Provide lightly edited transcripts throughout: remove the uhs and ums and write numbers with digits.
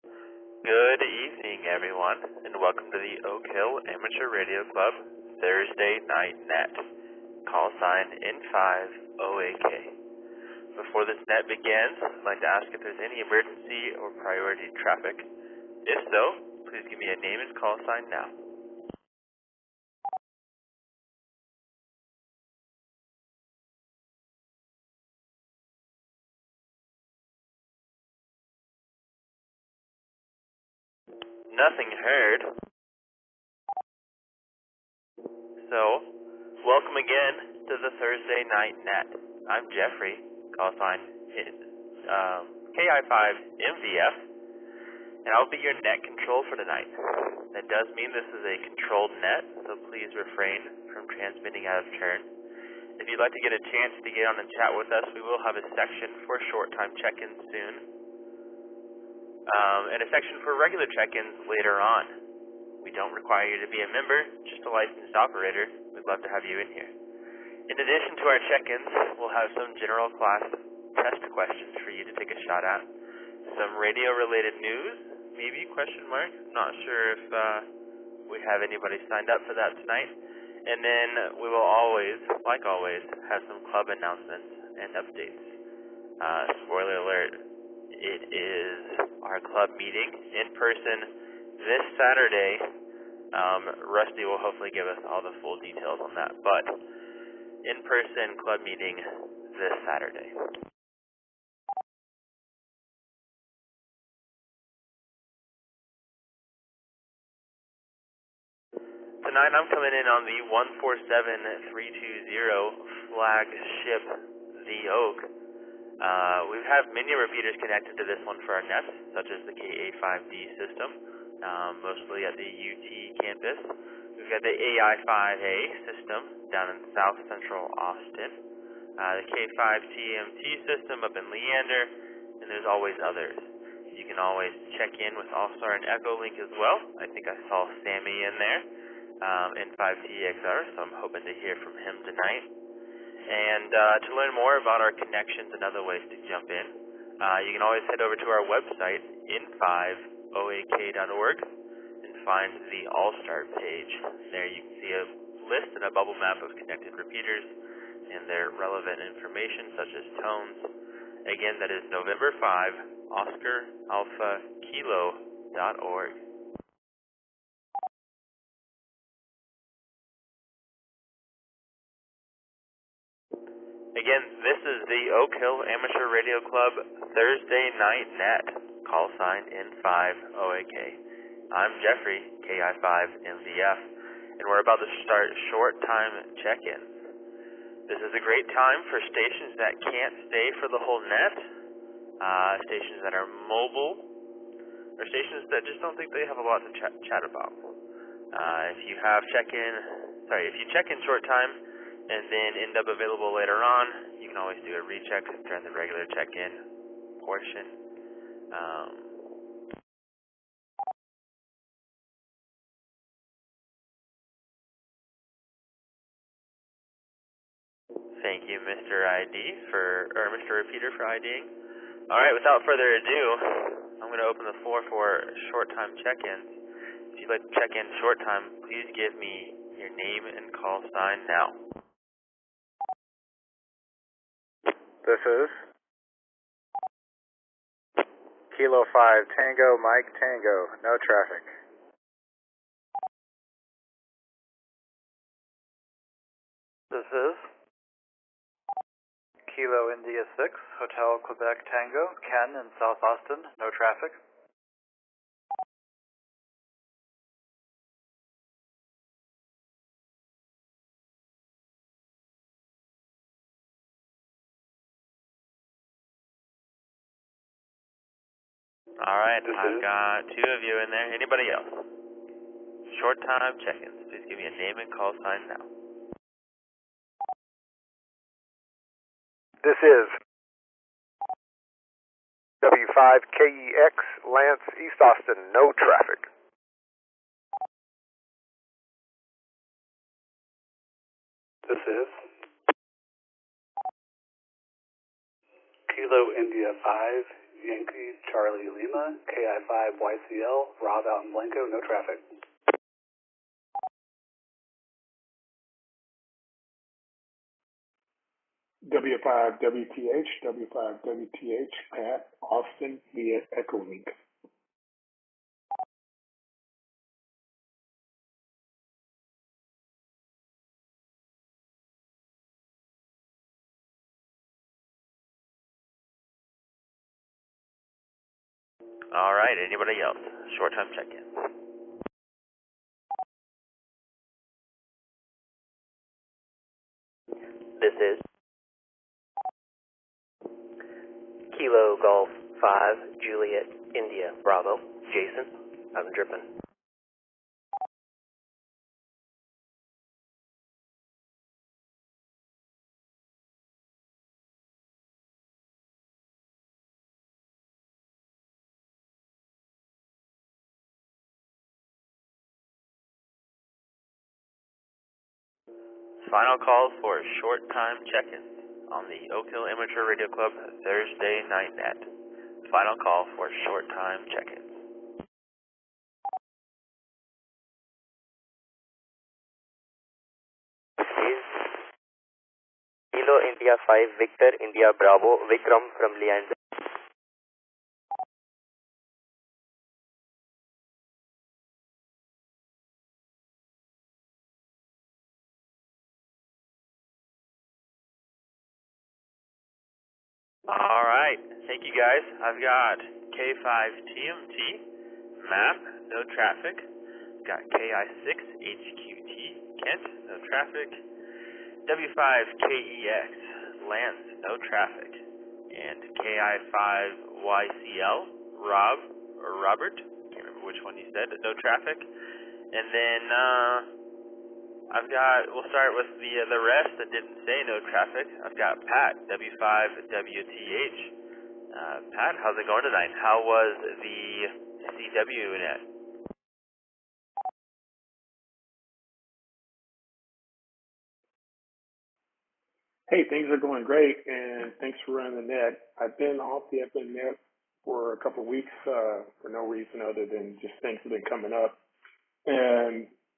Good evening, everyone, and welcome to the Oak Hill Amateur Radio Club Thursday Night Net. Call sign N5OAK. Before this net begins, I'd like to ask if there's any emergency or priority traffic. If so, please give me a name and call sign now. Nothing heard. So, welcome again to the Thursday Night Net. I'm Jeffrey, call sign KI5MVF, and I'll be your net control for tonight. That does mean this is a controlled net, so please refrain from transmitting out of turn. If you'd like to get a chance to get on and chat with us, we will have a section for short time check-ins soon, and a section for regular check-ins later on. We don't require you to be a member, just a licensed operator. We'd love to have you in here. In addition to our check-ins, we'll have some general class test questions for you to take a shot at. Some radio-related news, maybe, question mark. Not sure if we have anybody signed up for that tonight. And then we will always, like always, have some club announcements and updates. Spoiler alert, it is our club meeting in person this Saturday. Rusty will hopefully give us all the full details on that, but in-person club meeting this Saturday. Tonight I'm coming in on the 147320 flagship The Oak. We have many repeaters connected to this one for our nets, such as the KA5D system, mostly at the UT campus. We've got the AI5A system down in South Central Austin, the K5TMT system up in Leander, and there's always others. You can always check in with All-Star and Echolink as well. I think I saw Sammy in there, N5TXR, so I'm hoping to hear from him tonight. And to learn more about our connections and other ways to jump in, you can always head over to our website, n5oak.org, and find the All-Star page. There you can see a list and a bubble map of connected repeaters and their relevant information, such as tones. Again, that is November 5, Oscar Alpha Kilo.org. Again, this is the Oak Hill Amateur Radio Club Thursday Night Net. Call sign N5OAK. I'm Jeffrey, KI5MVF, and we're about to start short time check-ins. This is a great time for stations that can't stay for the whole net, stations that are mobile, or stations that just don't think they have a lot to chat about. If you check in short time and then end up available later on, you can always do a recheck during the regular check-in portion. Thank you, Mr. Repeater for IDing. All right, without further ado, I'm going to open the floor for short time check-ins. If you'd like to check in short time, please give me your name and call sign now. This is Kilo 5 Tango Mike Tango, no traffic. This is Kilo India 6 Hotel Quebec Tango, Ken in South Austin, no traffic. All right, I've got two of you in there. Anybody else? Short time check-ins. Please give me a name and call sign now. This is W5KEX Lance East Austin, no traffic. This is Kilo India 5 Yankee Charlie Lima, KI5 YCL, Rob out in Blanco, no traffic. W5 WTH, W5 WTH, Pat, Austin via Echolink. All right, anybody else? Short time check-in. This is Kilo Golf 5, Juliet, India, Bravo, Jason, I'm dripping. Final call for short time check-ins on the Oak Hill Amateur Radio Club Thursday night net. Final call for short time check-ins. Is Kilo India 5, Victor, India, Bravo, Vikram from Leander. All right, thank you guys. I've got K5 TMT, map, no traffic. Got KI6 HQT, Kent, no traffic. W5 KEX, Lance, no traffic. And KI5 YCL, Robert, can't remember which one you said, no traffic. And then we'll start with the rest that didn't say no traffic. I've got Pat, W5 WTH. Pat, how's it going tonight? How was the CW net? Hey, things are going great, and thanks for running the net. I've been off the FM net for a couple of weeks for no reason other than just things have been coming up.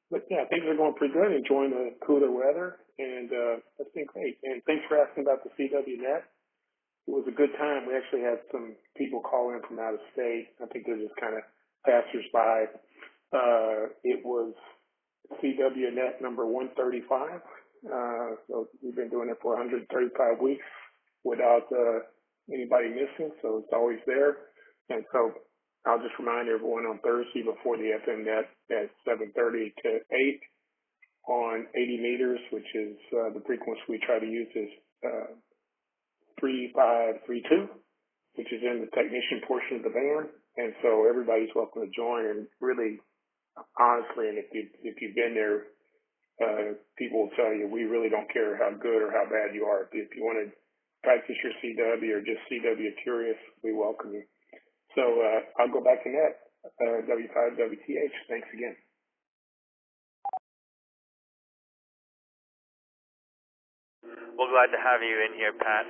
But yeah, things are going pretty good. Enjoying the cooler weather, and that's been great. And thanks for asking about the CW net. It was a good time. We actually had some people call in from out of state. I think they're just kind of passers-by. It was CW net number 135. So we've been doing it for 135 weeks without anybody missing, so it's always there. And so I'll just remind everyone on Thursday before the FM net at 7:30 to 8 on 80 meters, which is the frequency we try to use is 3532, which is in the technician portion of the band. And so everybody's welcome to join. And really, honestly, and if you've been there, people will tell you we really don't care how good or how bad you are. If you want to practice your CW or just CW curious, we welcome you. So I'll go back to net, W5 WTH. Thanks again. Well, glad to have you in here, Pat.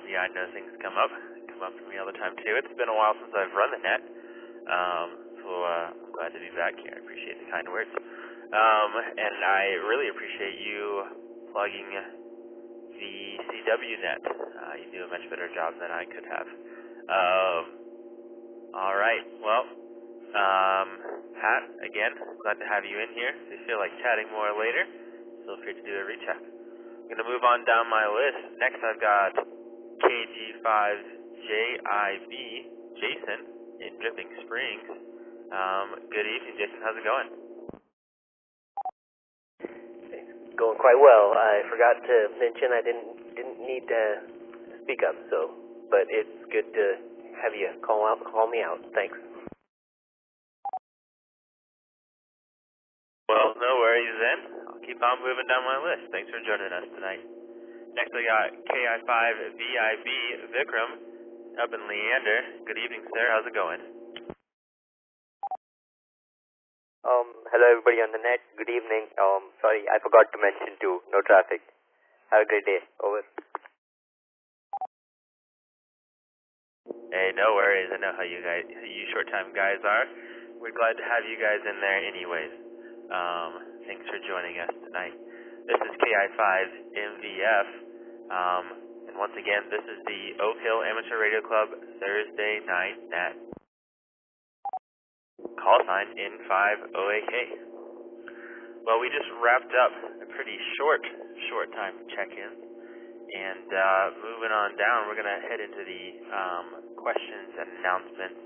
Yeah, I know things come up for me all the time too. It's been a while since I've run the net, so I'm glad to be back here. I appreciate the kind words. And I really appreciate you plugging the CW net. You do a much better job than I could have. All right. Well, Pat, again, glad to have you in here. If you feel like chatting more later, feel free to do a reach out. I'm going to move on down my list. Next, I've got KG5JIB, Jason, in Dripping Springs. Good evening, Jason. How's it going? Going quite well. I forgot to mention I didn't need to speak up, but it's good to have you call me out. Thanks. Well, no worries then. I'll keep on moving down my list. Thanks for joining us tonight. Next, I got KI5VIB Vikram up in Leander. Good evening, sir. How's it going? Hello everybody on the net. Good evening. Sorry, I forgot to mention too. No traffic. Have a great day. Over. Hey, no worries. I know how you short-time guys are. We're glad to have you guys in there anyways. Thanks for joining us tonight. This is KI5 MVF. And once again, this is the Oak Hill Amateur Radio Club Thursday night nat. Call sign N5OAK. Well, we just wrapped up a pretty short time check-in. And moving on down, we're going to head into the questions and announcements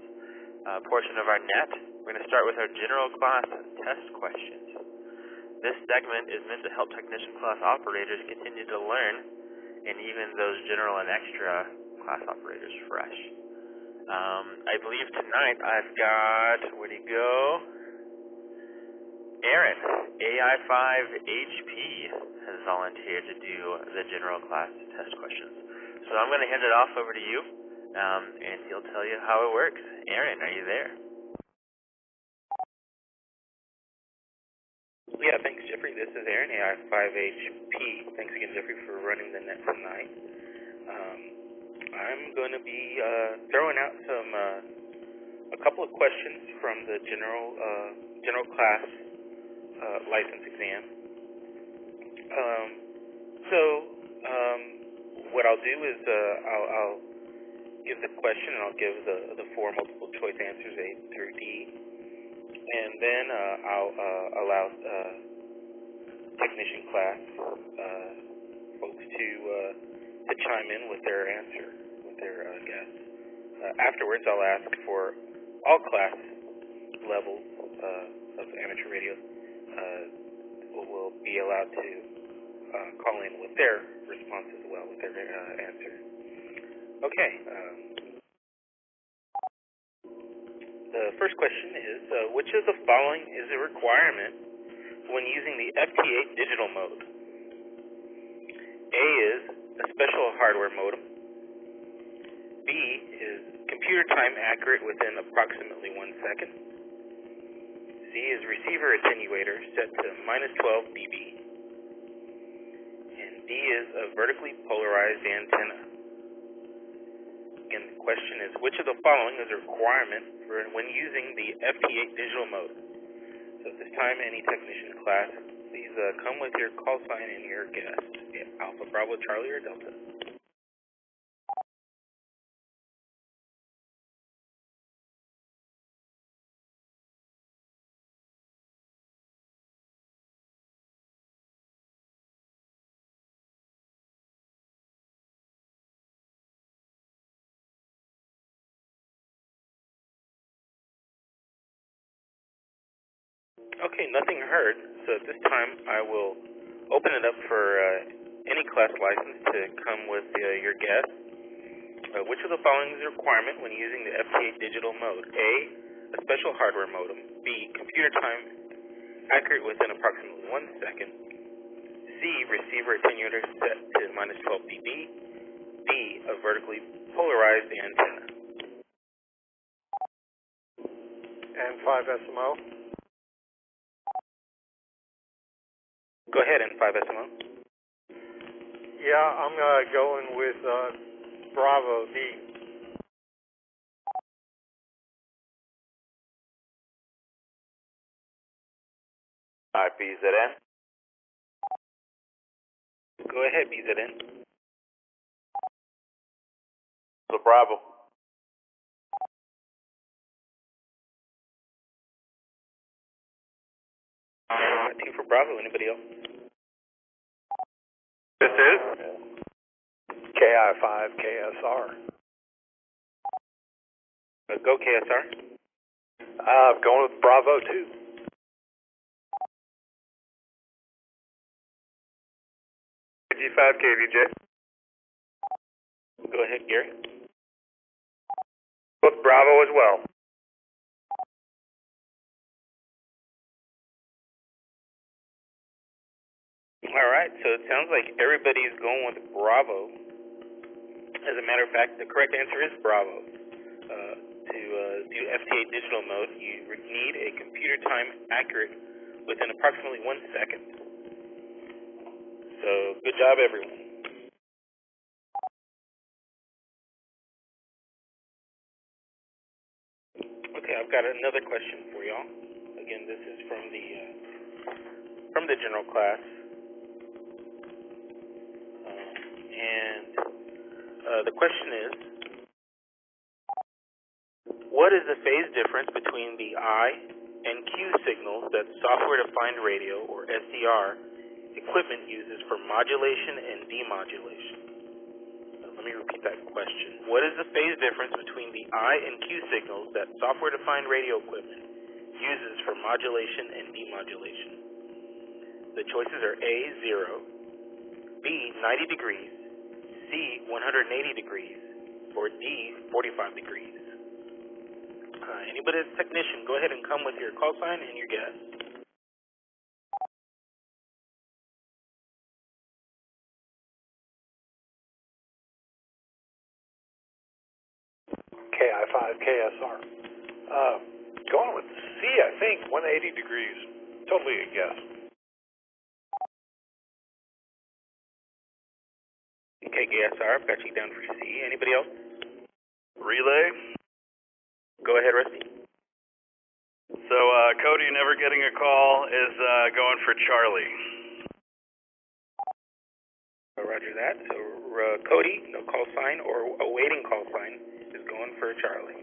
portion of our net. We're going to start with our general class test questions. This segment is meant to help technician class operators continue to learn, and even those general and extra class operators fresh. I believe tonight I've got, where'd he go? Aaron, AI5HP, has volunteered to do the general class test questions. So I'm going to hand it off over to you, and he'll tell you how it works. Aaron, are you there? Yeah, thanks, Jeffrey. This is Aaron, AI5HP. Thanks again, Jeffrey, for running the net tonight. I'm going to be throwing out a couple of questions from the general class license exam. What I'll do is I'll give the question and I'll give the four multiple choice answers, A through D, and then I'll allow technician class folks to chime in with their answer, with their guess. Afterwards, I'll ask for all class levels of amateur radio will be allowed to call in with their response as well, with their answer. Okay. The first question is, which of the following is a requirement when using the FT8 digital mode? A is a special hardware modem. B is computer time accurate within approximately 1 second. C is receiver attenuator set to -12 dB. And D is a vertically polarized antenna. Again, the question is, which of the following is a requirement for when using the FT8 digital mode? So at this time, any technician class, please come with your call sign and your guess. Alpha, Bravo, Charlie, or Delta. Okay, nothing heard. So at this time, I will open it up for any class license to come with your guess. Which of the following is a requirement when using the FT8 digital mode? A, a special hardware modem. B, computer time accurate within approximately 1 second. C, receiver attenuator set to -12 dB. D, a vertically polarized antenna. N5SMO. Go ahead, N5SMO. Yeah, I'm going with Bravo D. Alright, BZN. Go ahead, BZN. So Bravo. Team for Bravo. Anybody else? This is KI5 KSR. Go KSR. I'm going with Bravo 2. G5 KVJ. Go ahead, Gary. With Bravo as well. All right, so it sounds like everybody's going with Bravo. As a matter of fact, the correct answer is Bravo. To do FT8 digital mode, you need a computer time accurate within approximately 1 second. So, good job, everyone. got another question for y'all. Again, this is from the general class. The question is, what is the phase difference between the I and Q signals that software-defined radio, or SDR, equipment uses for modulation and demodulation? Let me repeat that question. What is the phase difference between the I and Q signals that software-defined radio equipment uses for modulation and demodulation? The choices are A, 0, B, 90 degrees, C, 180 degrees, or D, 45 degrees. Anybody that's a technician, go ahead and come with your call sign and your guess. KI5 KSR. Going with C, I think, 180 degrees. Totally a guess. Okay, KSR, I've got you down for C. Anybody else? Relay. Go ahead, Rusty. So, Cody never getting a call is going for Charlie. Roger that. So, Cody, no call sign or awaiting call sign, is going for Charlie.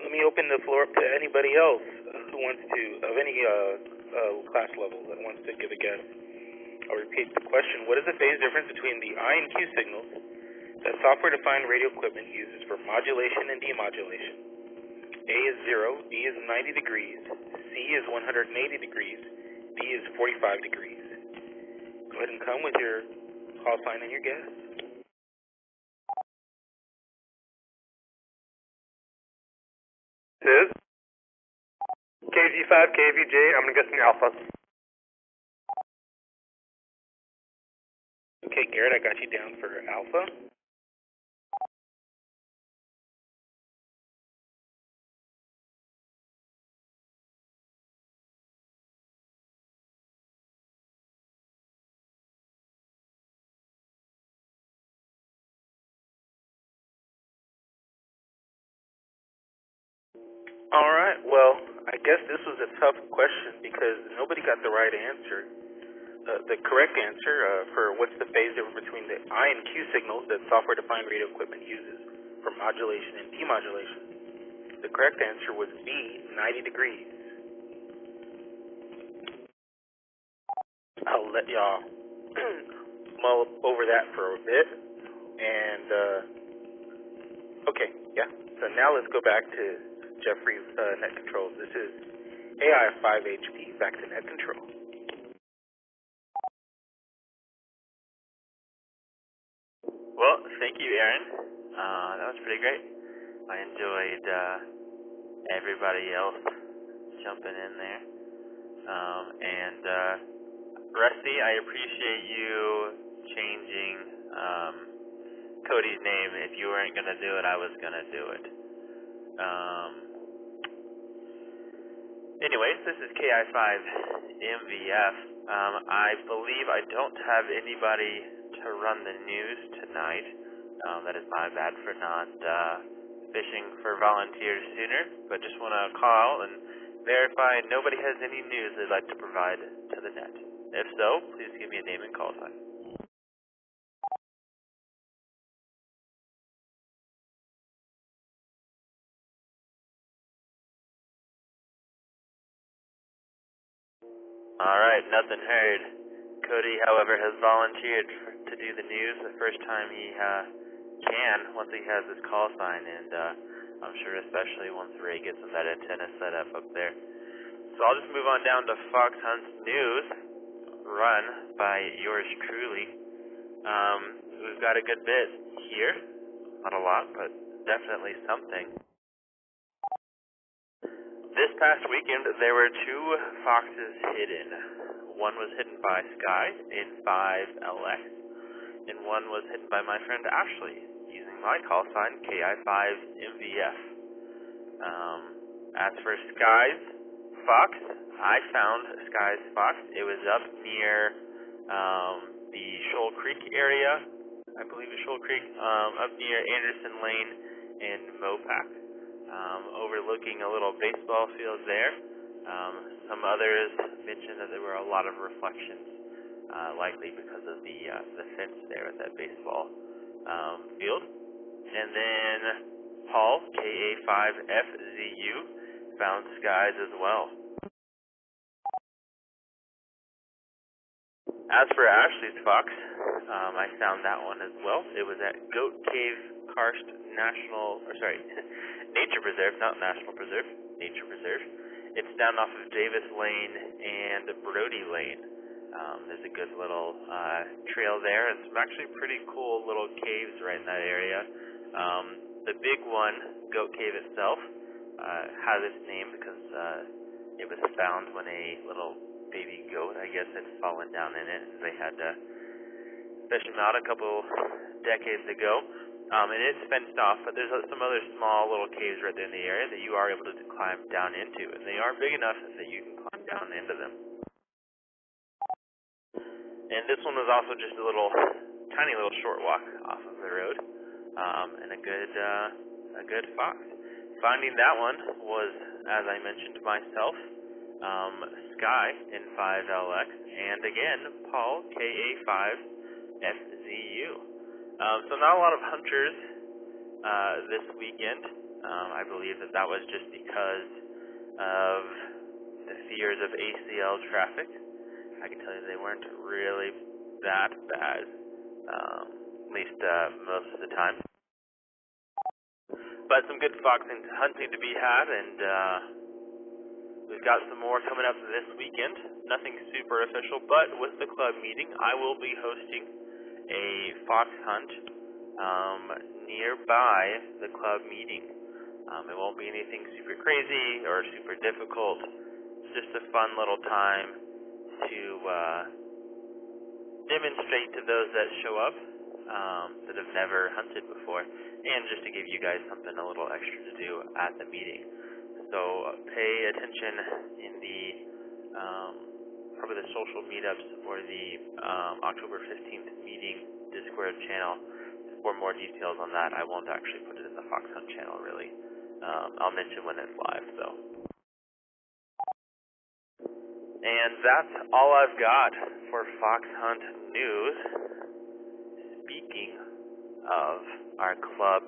Let me open the floor up to anybody else who wants to, of any class level that wants to give a guess. I'll repeat the question. What is the phase difference between the I and Q signals that software-defined radio equipment uses for modulation and demodulation? A is 0, B is 90 degrees, C is 180 degrees, D is 45 degrees. Go ahead and come with your call sign and your guess. Is KZ5, KVJ, I'm going to guess an alpha. Okay, Garrett, I got you down for alpha. All right, well, I guess this was a tough question because nobody got the right answer. The correct answer for what's the phase difference between the I and Q signals that software-defined radio equipment uses for modulation and demodulation. The correct answer was B, 90 degrees. I'll let y'all mull over that for a bit. And, okay, yeah. So now let's go back to Jeffrey's net controls. This is AI5HP, back to net control. Well, thank you, Aaron. That was pretty great. I enjoyed everybody else jumping in there. And Rusty, I appreciate you changing Cody's name. If you weren't going to do it, I was going to do it. Anyways, this is KI5MVF. I believe I don't have anybody to run the news tonight. That is my bad for not fishing for volunteers sooner, but just want to call and verify nobody has any news they'd like to provide to the net. If so, please give me a name and call sign. Alright, nothing heard. Cody, however, has volunteered to do the news the first time he can, once he has his call sign, and I'm sure especially once Ray gets that antenna set up there. So I'll just move on down to Fox Hunt's news, run by yours truly. We've got a good bit here. Not a lot, but definitely something. This past weekend, there were 2 foxes hidden. One was hidden by Sky in 5LX, and one was hidden by my friend Ashley, using my call sign, KI5MVF. As for Sky's fox, I found Sky's Fox. It was up near the Shoal Creek area, I believe it's Shoal Creek, up near Anderson Lane in Mopac, overlooking a little baseball field there. Some others mentioned that there were a lot of reflections, likely because of the fence there at that baseball field. And then Paul, KA5FZU, found skies as well. As for Ashley's Fox, I found that one as well. It was at Goat Cave Karst Nature Preserve, not National Preserve, Nature Preserve. It's down off of Davis Lane and Brody Lane. There's a good little trail there, and some actually pretty cool little caves right in that area. The big one, Goat Cave itself, has its name because it was found when a little baby goat, I guess, had fallen down in it, and they had to fish him out a couple decades ago. And it's fenced off, but there's some other small little caves right there in the area that you are able to climb down into, and they are big enough that you can climb down into them. And this one was also just a tiny little short walk off of the road, and a good fox. Finding that one was, as I mentioned myself, Sky in 5LX, and again, Paul, KA5FZU. So not a lot of hunters this weekend. I believe that was just because of the fears of ACL traffic. I can tell you they weren't really that bad, at least most of the time. But some good fox hunting to be had, and we've got some more coming up this weekend. Nothing super official, but with the club meeting, I will be hosting a fox hunt nearby the club meeting. It won't be anything super crazy or super difficult. It's just a fun little time to demonstrate to those that show up that have never hunted before, and just to give you guys something a little extra to do at the meeting. So pay attention in the probably the social meetups or the October 15th meeting Discord channel for more details on that. I won't actually put it in the Fox Hunt channel, really. I'll mention when it's live, though. And that's all I've got for Fox Hunt news. Speaking of our club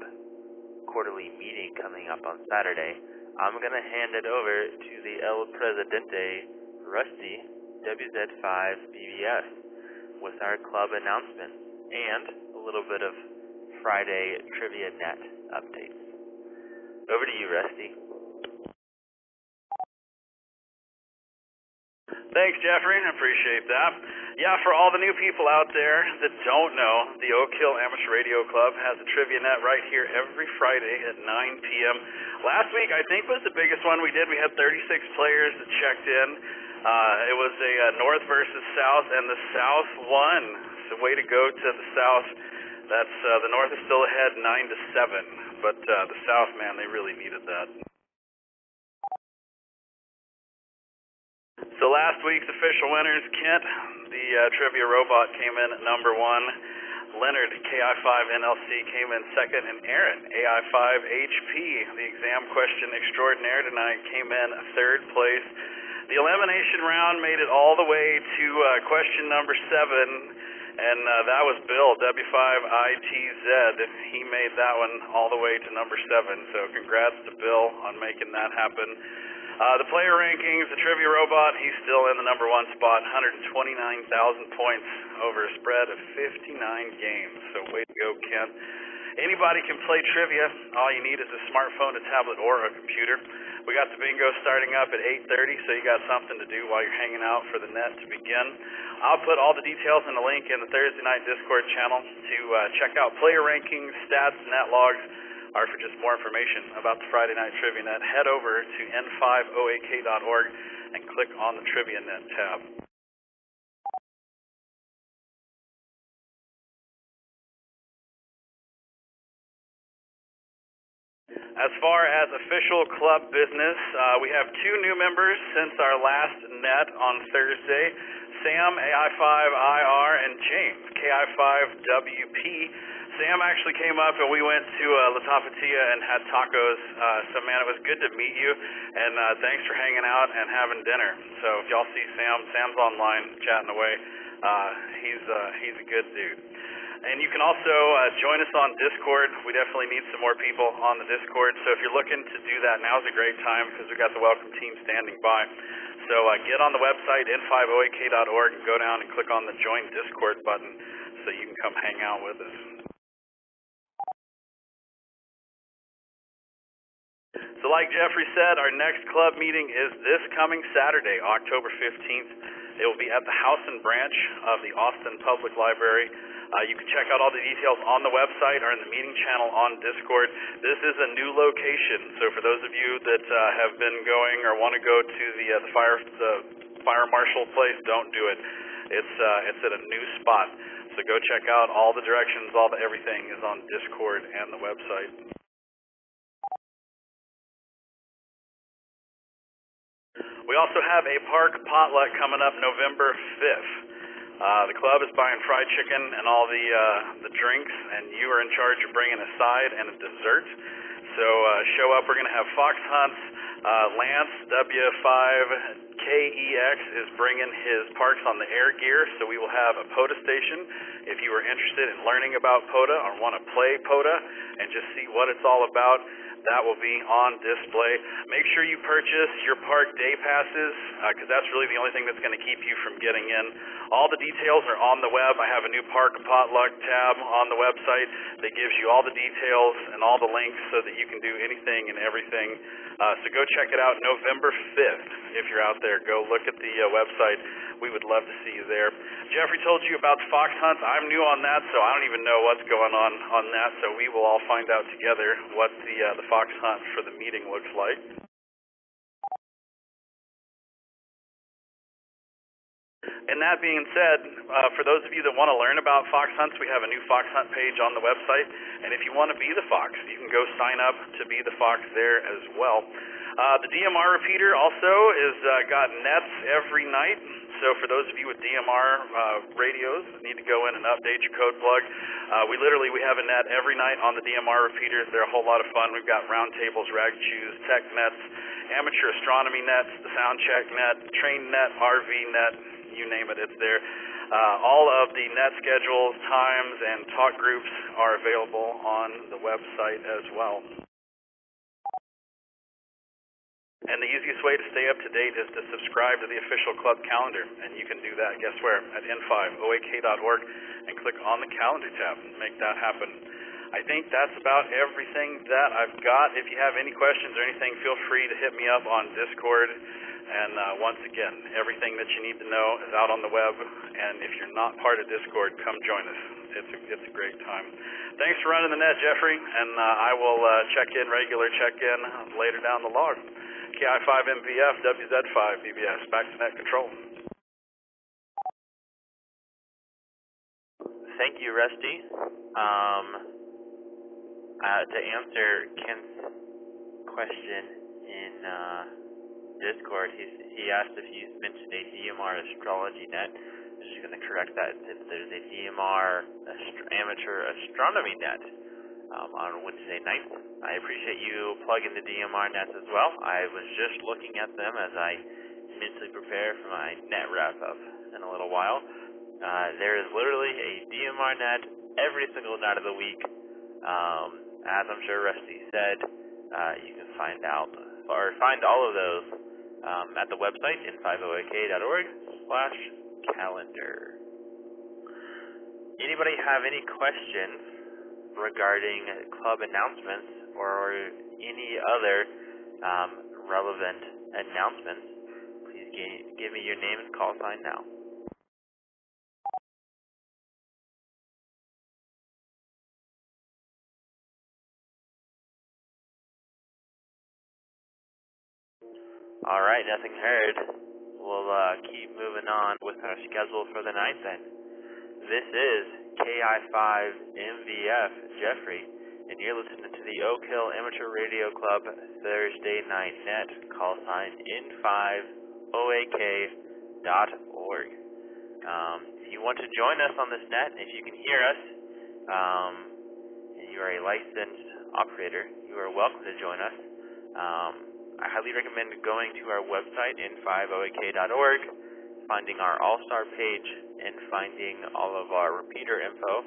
quarterly meeting coming up on Saturday, I'm going to hand it over to the El Presidente, Rusty, WZ5BBS, with our club announcements and a little bit of Friday Trivia Net updates. Over to you, Rusty. Thanks, Jeffrey. I appreciate that. Yeah, for all the new people out there that don't know, the Oak Hill Amateur Radio Club has a trivia net right here every Friday at 9 p.m. Last week, I think, was the biggest one we did. We had 36 players that checked in. It was a North versus South, and the South won. So way to go to the South. That's the North is still ahead 9-7, but the South, man, they really needed that. So last week's official winners, Kent, the Trivia Robot, came in at number 1. Leonard, KI5NLC, came in second, and Aaron, AI5HP, the exam question extraordinaire tonight, came in third place. The elimination round made it all the way to question number 7, and that was Bill, W5ITZ. He made that one all the way to number 7, so congrats to Bill on making that happen. The player rankings, the Trivia Robot, he's still in the number 1 spot, 129,000 points over a spread of 59 games. So way to go, Kent. Anybody can play trivia. All you need is a smartphone, a tablet, or a computer. We got the bingo starting up at 8:30, so you got something to do while you're hanging out for the net to begin. I'll put all the details in the link in the Thursday night Discord channel to check out player rankings, stats, net logs, or for just more information about the Friday Night Trivia Net, head over to n5oak.org and click on the Trivia Net tab. As far as official club business, we have 2 new members since our last net on Thursday. Sam, AI5IR, and James, KI5WP. Sam actually came up and we went to La Tapatia and had tacos. So man, it was good to meet you, and thanks for hanging out and having dinner. So if y'all see Sam, Sam's online chatting away. He's a good dude. And you can also join us on Discord. We definitely need some more people on the Discord. So if you're looking to do that, now's a great time because we've got the welcome team standing by. So get on the website, n5oak.org, and go down and click on the Join Discord button so you can come hang out with us. So like Jeffrey said, our next club meeting is this coming Saturday, October 15th. It will be at the House and Branch of the Austin Public Library. You can check out all the details on the website or in the meeting channel on Discord. This is a new location, so for those of you that have been going or want to go to the fire marshal place, don't do it. It's at a new spot. So go check out all the directions, everything is on Discord and the website. We also have a park potluck coming up November 5th. The club is buying fried chicken and all the drinks, and you are in charge of bringing a side and a dessert. So show up. We're going to have fox hunts. Lance W5KEX is bringing his Parks on the Air gear, so we will have a POTA station. If you are interested in learning about POTA or want to play POTA and just see what it's all about, that will be on display. Make sure you purchase your park day passes because that's really the only thing that's going to keep you from getting in. All the details are on the web. I have a new park potluck tab on the website that gives you all the details and all the links so that you can do anything and everything. So go check it out November 5th if you're out there. Go look at the website. We would love to see you there. Jeffrey told you about the fox hunts. I'm new on that, so I don't even know what's going on that. So we will all find out together what the fox hunt for the meeting looks like. And that being said, for those of you that want to learn about fox hunts, we have a new fox hunt page on the website. And if you want to be the fox, you can go sign up to be the fox there as well. The DMR repeater also is got nets every night. So for those of you with DMR radios that need to go in and update your code plug, we have a net every night on the DMR repeaters. They're a whole lot of fun. We've got round tables, rag chews, tech nets, amateur astronomy nets, the sound check net, train net, RV net, you name it, it's there. All of the net schedules, times, and talk groups are available on the website as well. And the easiest way to stay up to date is to subscribe to the official club calendar, and you can do that, guess where? At n5oak.org, and click on the calendar tab and make that happen. I think that's about everything that I've got. If you have any questions or anything, feel free to hit me up on Discord. And once again, everything that you need to know is out on the web, and if you're not part of Discord, come join us. It's a great time. Thanks for running the net, Jeffrey, and I will regular check-in later down the log. KI5MVF, WZ5BBS, back to net control. Thank you, Rusty. To answer Ken's question in Discord, he asked if you mentioned a DMR astrology net. I'm just going to correct that. There's a DMR amateur astronomy net on Wednesday night. I appreciate you plugging the DMR nets as well. I was just looking at them as I mentally prepare for my net wrap-up in a little while. There is literally a DMR net every single night of the week. As I'm sure Rusty said, you can find all of those at the website, n5oak.org/calendar. Anybody have any questions regarding club announcements or any other relevant announcements? Please give me your name and call sign now. Alright, nothing heard. We'll keep moving on with our schedule for the night then. This is KI5MVF Jeffrey, and you're listening to the Oak Hill Amateur Radio Club Thursday Night Net. Call sign N5OAK.org. If you want to join us on this net, if you can hear us, and you are a licensed operator, you are welcome to join us. I highly recommend going to our website, N5OAK.org, finding our All-Star page, and finding all of our repeater info,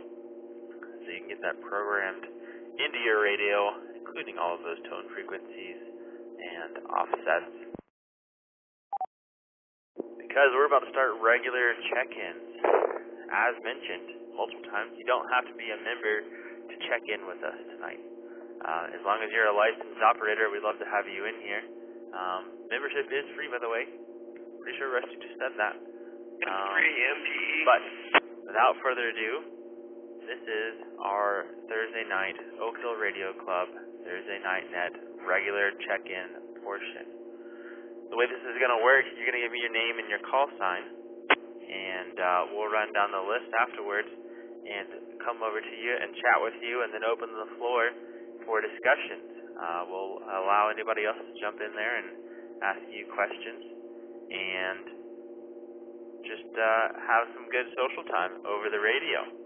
so you can get that programmed into your radio, including all of those tone frequencies and offsets. Because we're about to start regular check-ins, as mentioned multiple times, you don't have to be a member to check in with us tonight. As long as you're a licensed operator, we'd love to have you in here. Membership is free, by the way. Pretty sure Rusty just said that. Free MPE. But without further ado, this is our Thursday night Oak Hill Radio Club Thursday Night Net regular check-in portion. The way this is going to work, you're going to give me your name and your call sign, and we'll run down the list afterwards and come over to you and chat with you, and then open the floor for discussions. We'll allow anybody else to jump in there and ask you questions, and just have some good social time over the radio.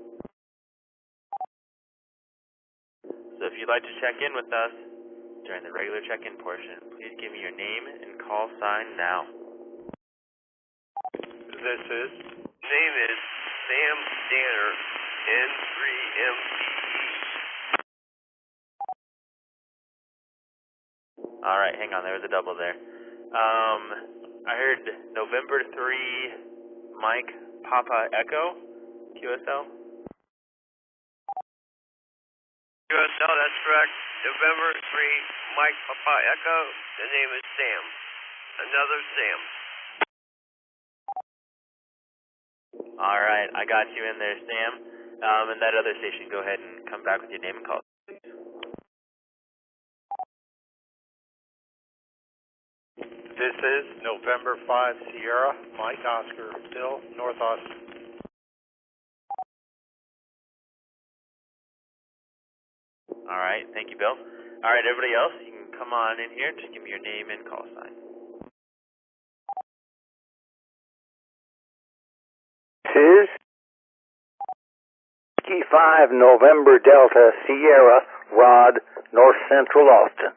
So if you'd like to check in with us during the regular check-in portion, please give me your name and call sign now. This is? Name is Sam Danner, N3MPE. Alright, hang on, there was a double there. I heard November 3, Mike Papa Echo, QSL? QSL, that's correct. November 3, Mike Papa Echo. The name is Sam. Another Sam. Alright, I got you in there, Sam. And that other station, go ahead and come back with your name and call. This is November 5 Sierra, Mike Oscar, Bill, North Austin. Alright, thank you, Bill. Alright, everybody else, you can come on in here and just give me your name and call sign. This is Key 5 November Delta Sierra, Rod, North Central Austin.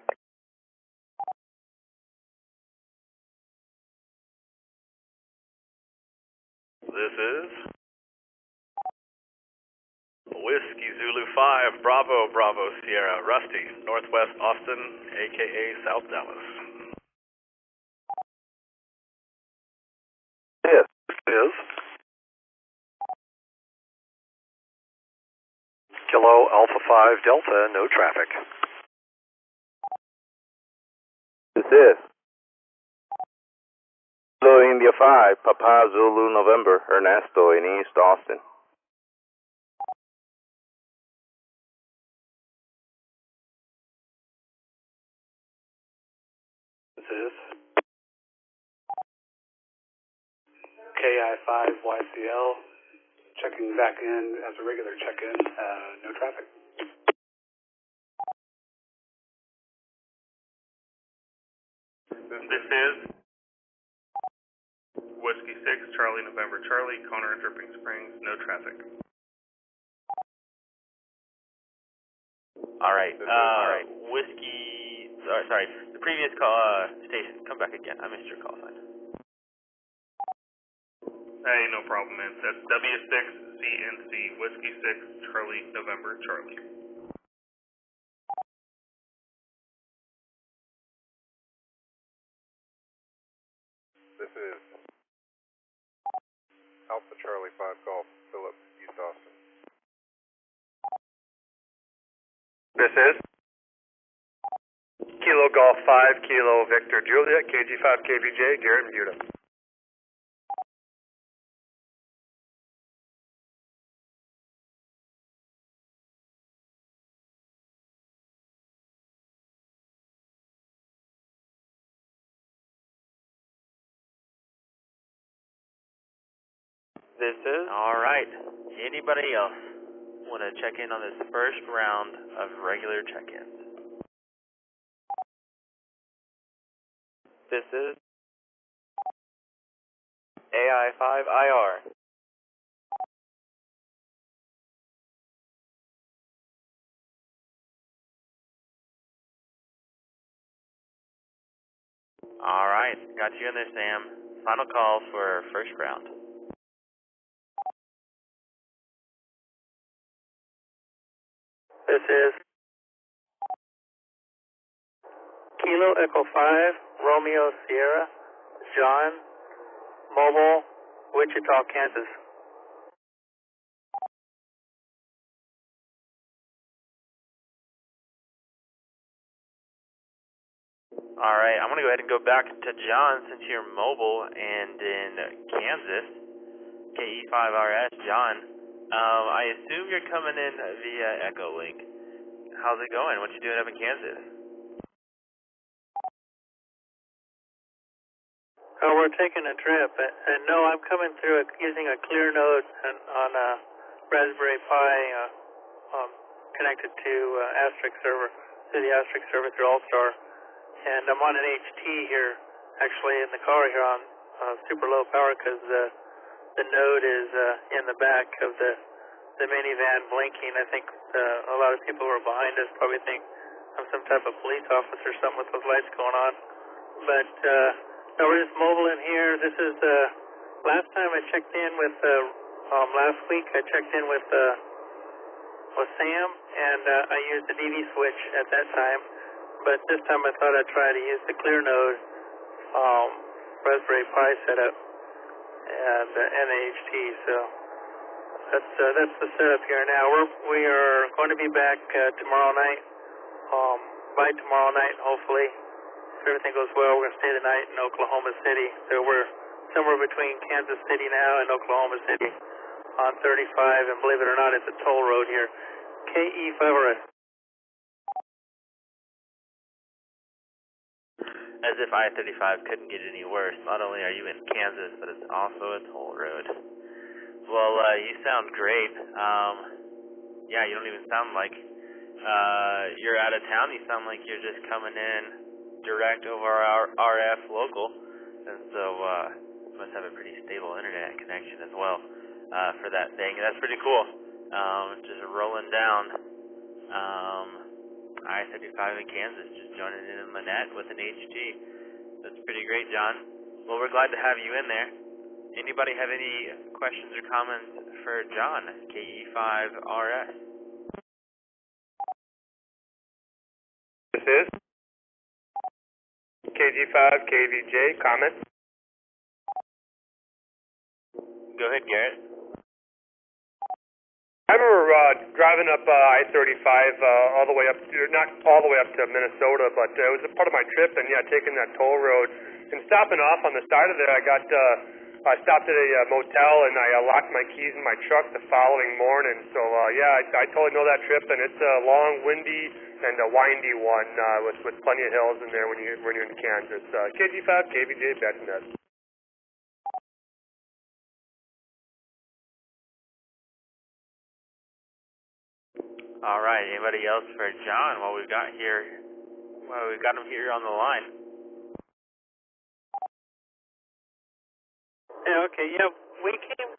This is Whiskey Zulu 5 Bravo Bravo Sierra, Rusty, Northwest Austin, a.k.a. South Dallas. This is Kilo Alpha 5 Delta, no traffic. This is Kilo India 5 Papa Zulu November Ernesto in East Austin. This is KI5YCL, checking back in as a regular check-in, no traffic. This is Whiskey 6 Charlie November Charlie, Connor and Dripping Springs, no traffic. Alright, Whiskey, sorry, the previous call, station, come back again. I missed your call sign. Hey, no problem, man. That's W6CNC, Whiskey 6 Charlie November Charlie. This is Alpha Charlie 5 Golf, Philip, East Austin. This is Kilo Golf 5 Kilo Victor Juliet, KG5 KBJ, Garrett Muta. This is? Alright. Anybody else Want to check in on this first round of regular check-ins. This is AI5IR. All right, got you in there, Sam. Final call for first round. This is Kilo Echo 5, Romeo Sierra, John, Mobile, Wichita, Kansas. All right, I'm going to go ahead and go back to John since you're mobile and in Kansas. KE5RS, John. I assume you're coming in via Echo Link. How's it going? What you doing up in Kansas? Oh, we're taking a trip, and no, I'm coming through using a clear node on a Raspberry Pi connected to Asterisk server, through the Asterisk server through Allstar. And I'm on an HT here, actually in the car here on super low power because the node is in the back of the minivan blinking. I think a lot of people who are behind us probably think I'm some type of police officer or something with those lights going on. But no, we're just mobile in here. This is last time I checked in with last week. I checked in with Sam, and I used the DV switch at that time. But this time I thought I'd try to use the clear node Raspberry Pi setup and NAHT. So that's the setup here now. We are going to be back tomorrow night. By tomorrow night, hopefully, if everything goes well, we're going to stay the night in Oklahoma City. So we're somewhere between Kansas City now and Oklahoma City on 35, and believe it or not, it's a toll road here. KE5RS. As if I-35 couldn't get any worse. Not only are you in Kansas, but it's also a toll road. Well, you sound great. Yeah, you don't even sound like you're out of town. You sound like you're just coming in direct over our RF local. And so you must have a pretty stable internet connection as well for that thing. That's pretty cool. Just rolling down. I-35 in Kansas, just joining in the net with an HT. That's pretty great, John. Well, we're glad to have you in there. Anybody have any questions or comments for John, KE5RS? This is KG5, KVJ, comments? Go ahead, Garrett. I remember driving up I-35 all the way up to, not all the way up to Minnesota, but it was a part of my trip, and yeah, taking that toll road and stopping off on the side of there. I stopped at a motel, and I locked my keys in my truck the following morning. So yeah, I totally know that trip, and it's a long, windy, and a windy one with plenty of hills in there when you're in Kansas. KG5, KVJ, Betnet. All right, anybody else for John while we've got him here on the line? Yeah, okay, yeah, we came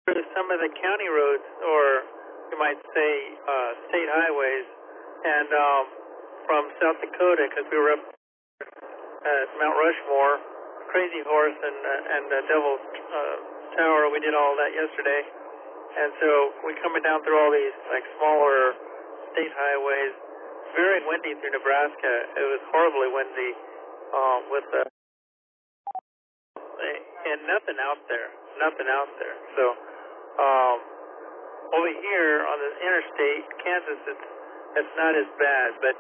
through some of the county roads, or you might say state highways, and from South Dakota, because we were up at Mount Rushmore, Crazy Horse, and Devil's Tower. We did all that yesterday. And so we're coming down through all these like smaller state highways, very windy through Nebraska. It was horribly windy with and nothing out there. So over here on the interstate, Kansas, it's not as bad, but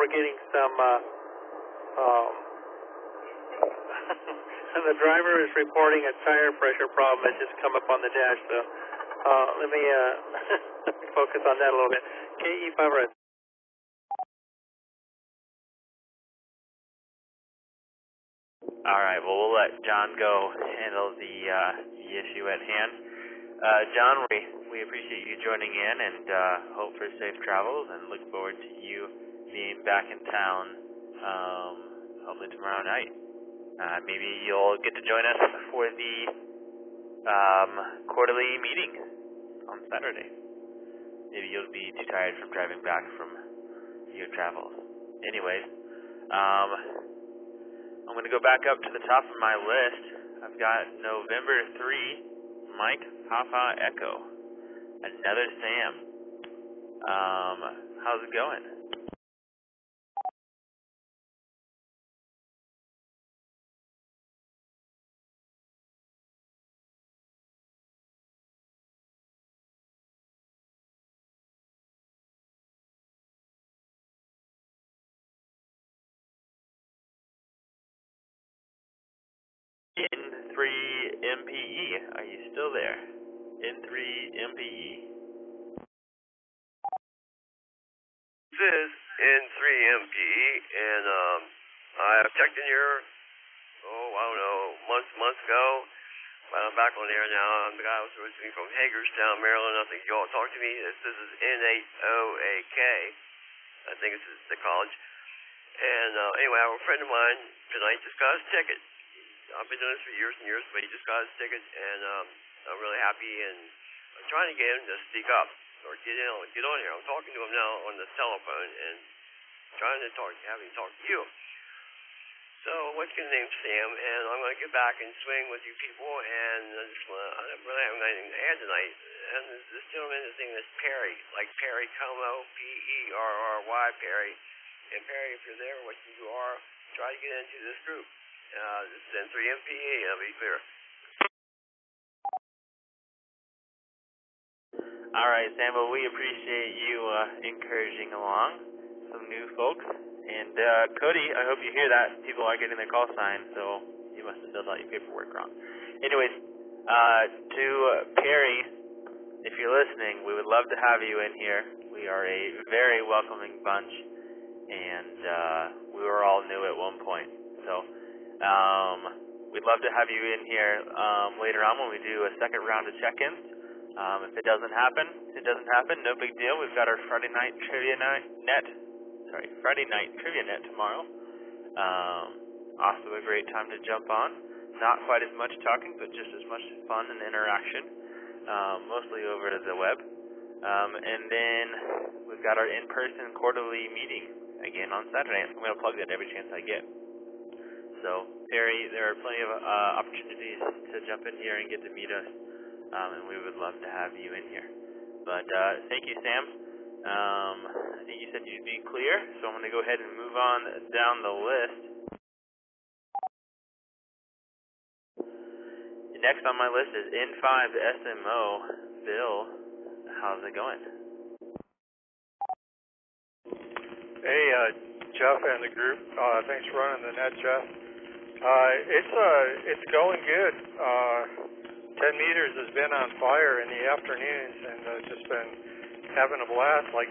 we're getting some. The driver is reporting a tire pressure problem that's just come up on the dash, so let me focus on that a little bit. KE5RS. All right, well, we'll let John go handle the issue at hand. John, we appreciate you joining in and hope for safe travels and look forward to you being back in town hopefully tomorrow night. Maybe you'll get to join us for the quarterly meeting on Saturday. Maybe you'll be too tired from driving back from your travels. Anyways, I'm going to go back up to the top of my list. I've got November 3, Mike Papa Echo. Another Sam. How's it going? N3 MPE, are you still there? N3 MPE. This is N3 MPE, and I checked in here, I don't know, months ago, but I'm back on air now. I'm the guy who was originally from Hagerstown, Maryland. I think you all talked to me. This is N8OAK. I think this is the college. And anyway, I have a friend of mine tonight just got his ticket. I've been doing this for years and years, but he just got his ticket, and I'm really happy, and I'm trying to get him to speak up or get on here. I'm talking to him now on the telephone and trying to have him talk to you. So, what's your name, Sam? And I'm going to get back and swing with you people, and I don't really have anything to add tonight. And this gentleman, his name is Perry, like Perry Como, Perry. Perry. And Perry, if you're there, which you are, try to get into this group. This is N3MPE, I'll be clear. Alright, Sam, well, we appreciate you encouraging along some new folks. And Cody, I hope you hear that. People are getting their call sign, so you must have filled out your paperwork wrong. Anyways, to Perry, if you're listening, we would love to have you in here. We are a very welcoming bunch, and we were all new at one point. So we'd love to have you in here later on when we do a second round of check-ins. If it doesn't happen, no big deal. We've got our Friday night trivia net tomorrow. Also a great time to jump on. Not quite as much talking, but just as much fun and interaction, mostly over to the web. And then we've got our in-person quarterly meeting again on Saturday. I'm going to plug that every chance I get. So, Perry, there are plenty of opportunities to jump in here and get to meet us, and we would love to have you in here. But thank you, Sam. I think you said you'd be clear, so I'm going to go ahead and move on down the list. Next on my list is N5SMO. Bill, how's it going? Hey, Jeff and the group. Thanks for running the net, Jeff. It's going good. 10 meters has been on fire in the afternoons, and just been having a blast, like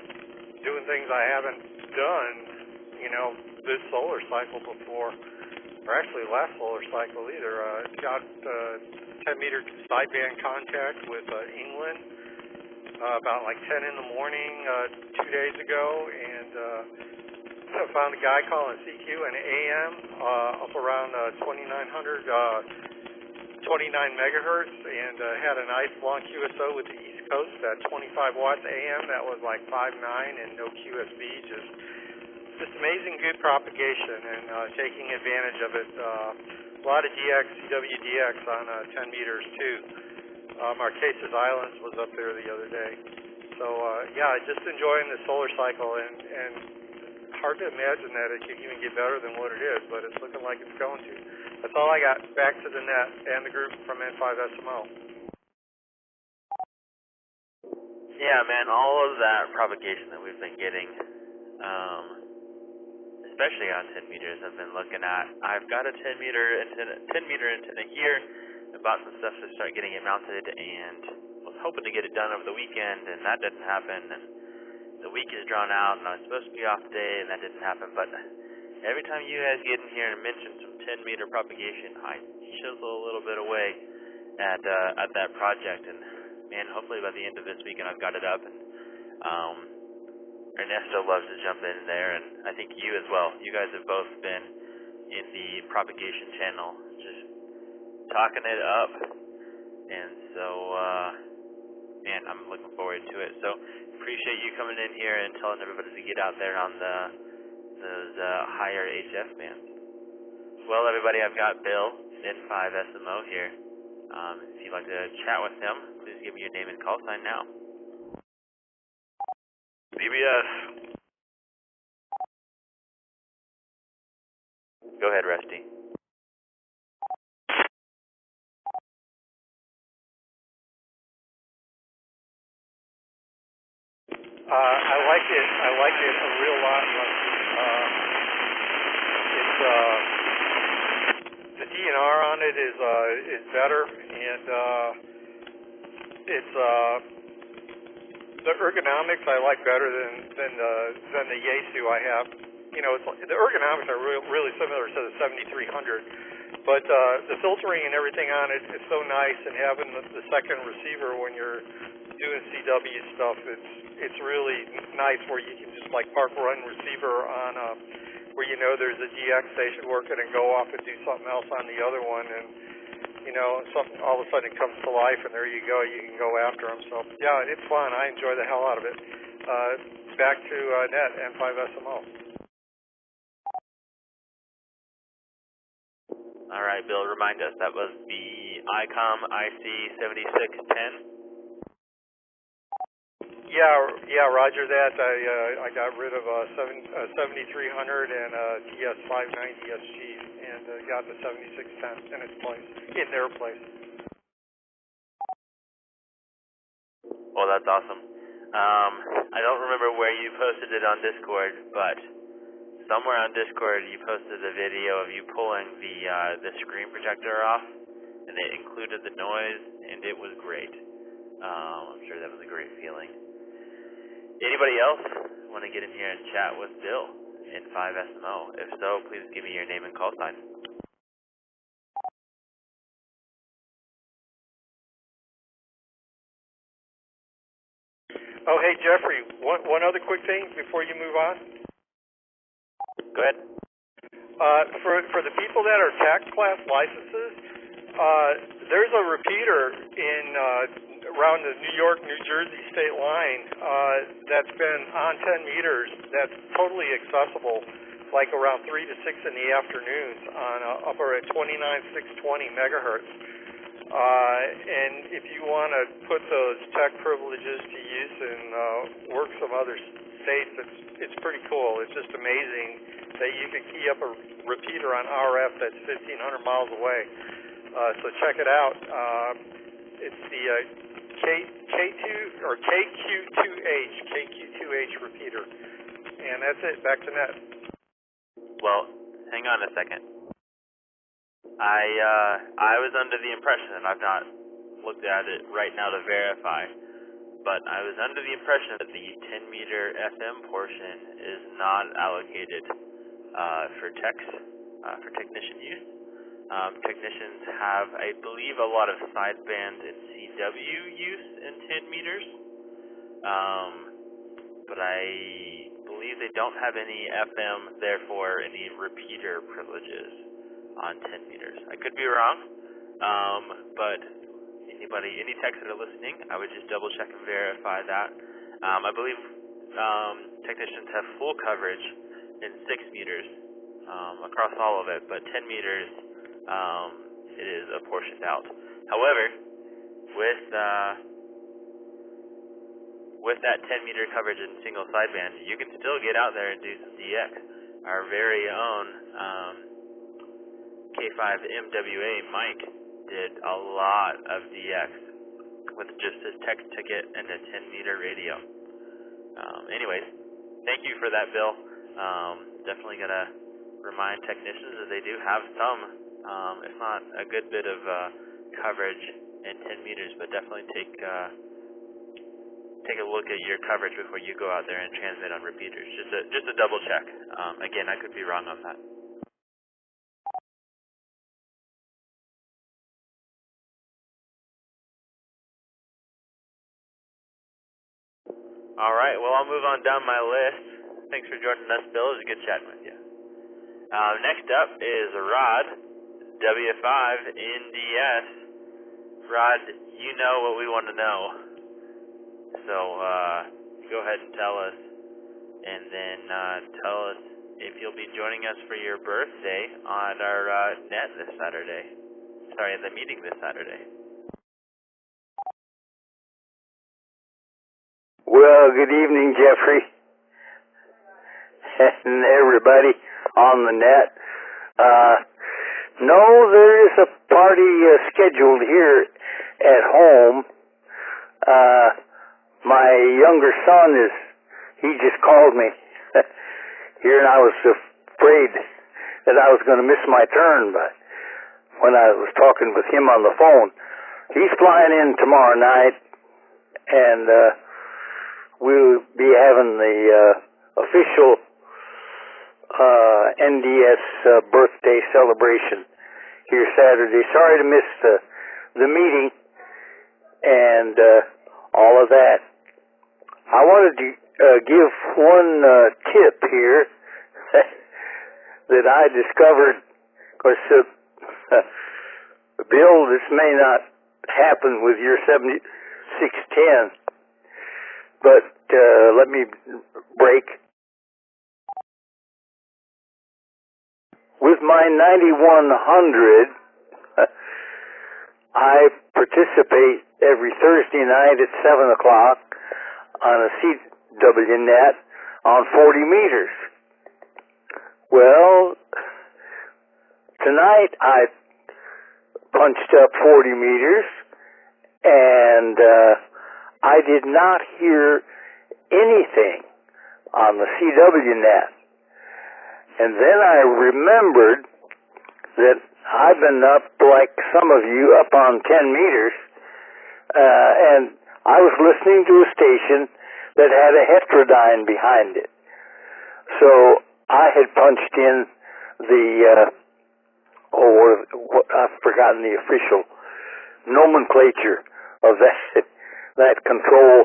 doing things I haven't done, this solar cycle before, or actually last solar cycle either. Got 10 meter sideband contact with England about like 10 in the morning 2 days ago, and I found a guy calling CQ and AM up around 29 megahertz, and had a nice long QSO with the East Coast at 25 watts AM. That was like 5.9 and no QSB. Just amazing good propagation, and taking advantage of it. A lot of DX, CWDX on 10 meters too. Marquesas Islands was up there the other day. So yeah, just enjoying the solar cycle, and hard to imagine that it could even get better than what it is, but it's looking like it's going to. That's all I got. Back to the net and the group from N5SMO. Yeah, man, all of that propagation that we've been getting, especially on 10 meters, I've been looking at. I've got a 10 meter antenna here. I bought some stuff to start getting it mounted, and was hoping to get it done over the weekend, and that didn't happen. And the week is drawn out, and I was supposed to be off today, and that didn't happen. But every time you guys get in here and mention some 10 meter propagation, I chisel a little bit away at that project, and and hopefully by the end of this weekend I've got it up. And Ernesto loves to jump in there, and I think you as well. You guys have both been in the propagation channel, just talking it up, and so man, I'm looking forward to it. So appreciate you coming in here and telling everybody to get out there on those higher HF bands. Well, everybody, I've got Bill, N5SMO here. If you'd like to chat with him, please give me your name and call sign now. BBS. Go ahead, Rusty. I like it a real lot. The DNR on it is better, and it's the ergonomics I like better than the Yaesu I have. You know, the ergonomics are really similar to the 7300, but the filtering and everything on it is so nice, and having the second receiver when you're doing CW stuff, it's really nice where you can just like park run receiver on where you know there's a DX station working and go off and do something else on the other one, and you know, something all of a sudden it comes to life, and there you go, you can go after them. So yeah, it's fun. I enjoy the hell out of it. Back to Net N5SMO. All right, Bill, remind us, that was the ICOM IC7610? Yeah, roger that. I got rid of 7300 and TS590 SG and got the 7610 in its place, in their place. Well, that's awesome. I don't remember where you posted it on Discord, but somewhere on Discord you posted a video of you pulling the screen projector off, and it included the noise, and it was great. I'm sure that was a great feeling. Anybody else want to get in here and chat with Bill in N5SMO? If so, please give me your name and call sign. Oh, hey, Jeffrey, one other quick thing before you move on. Go ahead. For the people that are tax class licenses, there's a repeater in around the New York-New Jersey state line that's been on 10 meters that's totally accessible, like around 3 to 6 in the afternoons on upper at 29,620 megahertz. And if you want to put those tech privileges to use and work some other states, it's pretty cool. It's just amazing that you can key up a repeater on RF that's 1,500 miles away. So check it out. It's the KQ2H repeater, and that's it. Back to Net. Well, hang on a second. I was under the impression, and I've not looked at it right now to verify, but I was under the impression that the 10-meter FM portion is not allocated for technician use. Technicians have, I believe, a lot of sideband and CW use in 10 meters, but I believe they don't have any FM, therefore any repeater privileges on 10 meters. I could be wrong, but any techs that are listening, I would just double check and verify that. I believe technicians have full coverage in 6 meters across all of it, but 10 meters it is apportioned out. However, with that 10-meter coverage in single sideband, you can still get out there and do some DX. Our very own K5MWA Mike did a lot of DX with just his text ticket and a 10-meter radio. Anyways, thank you for that, Bill. Definitely gonna remind technicians that they do have some, if not a good bit of coverage in 10 meters, but definitely take a look at your coverage before you go out there and transmit on repeaters. Just a double check. Again, I could be wrong on that. All right, well, I'll move on down my list. Thanks for joining us, Bill. It was good chatting with you. Next up is Rod, W5NDS. Rod, you know what we want to know. So go ahead and tell us, and then tell us if you'll be joining us for your birthday on our net this Saturday. Sorry, the meeting this Saturday. Well, good evening, Jeffrey, and everybody on the net. No, there is a party scheduled here at home. My younger son he just called me here, and I was afraid that I was going to miss my turn, but when I was talking with him on the phone, he's flying in tomorrow night, and we'll be having the official NDS birthday celebration here Saturday. Sorry to miss the meeting and all of that. I wanted to give one tip here that I discovered. Of course, Bill, this may not happen with your 7610, but let me break. With my 9100, I participate every Thursday night at 7 o'clock on a CW net on 40 meters. Well, tonight I punched up 40 meters, and I did not hear anything on the CW net. And then I remembered that I've been up, like some of you, up on 10 meters, and I was listening to a station that had a heterodyne behind it. So I had punched in the, I've forgotten the official nomenclature of that control.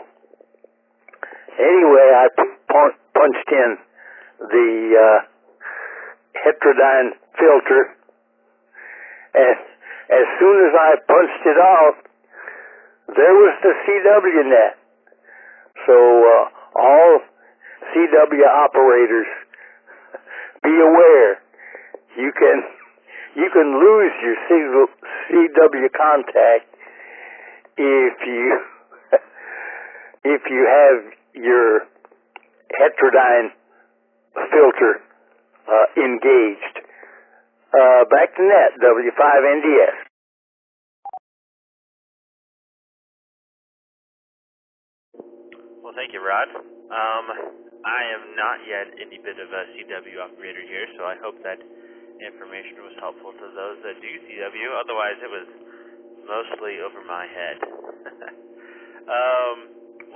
Anyway, I punched in the heterodyne filter, and as soon as I punched it out, there was the CW net. So all CW operators, be aware, you can lose your CW contact if you have your heterodyne filter engaged. Back to net, W5NDS. Well, thank you, Rod. I am not yet any bit of a CW operator here, so I hope that information was helpful to those that do CW. Otherwise, it was mostly over my head.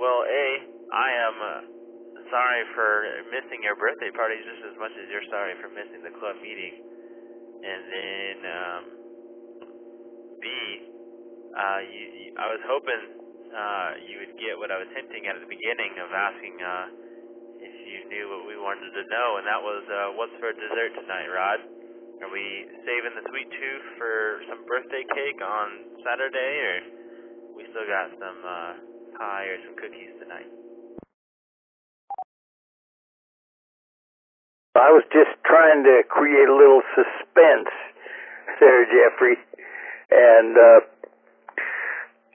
Well, I am sorry for missing your birthday party just as much as you're sorry for missing the club meeting. And then, B, I was hoping you would get what I was hinting at the beginning of asking if you knew what we wanted to know, and that was what's for dessert tonight, Rod? Are we saving the sweet tooth for some birthday cake on Saturday, or we still got some pie or some cookies tonight? I was just trying to create a little suspense there, Jeffrey, and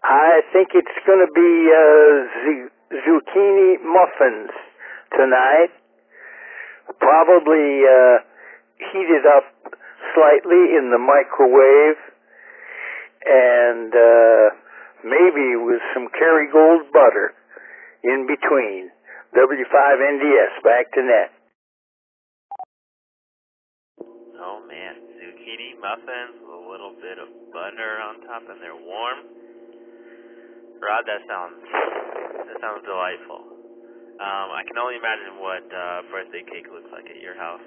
I think it's going to be zucchini muffins tonight, probably heated up slightly in the microwave, and maybe with some Kerrygold butter in between. W5NDS, back to net. Oh man, zucchini muffins with a little bit of butter on top, and they're warm. Rod, that sounds delightful. I can only imagine what birthday cake looks like at your house.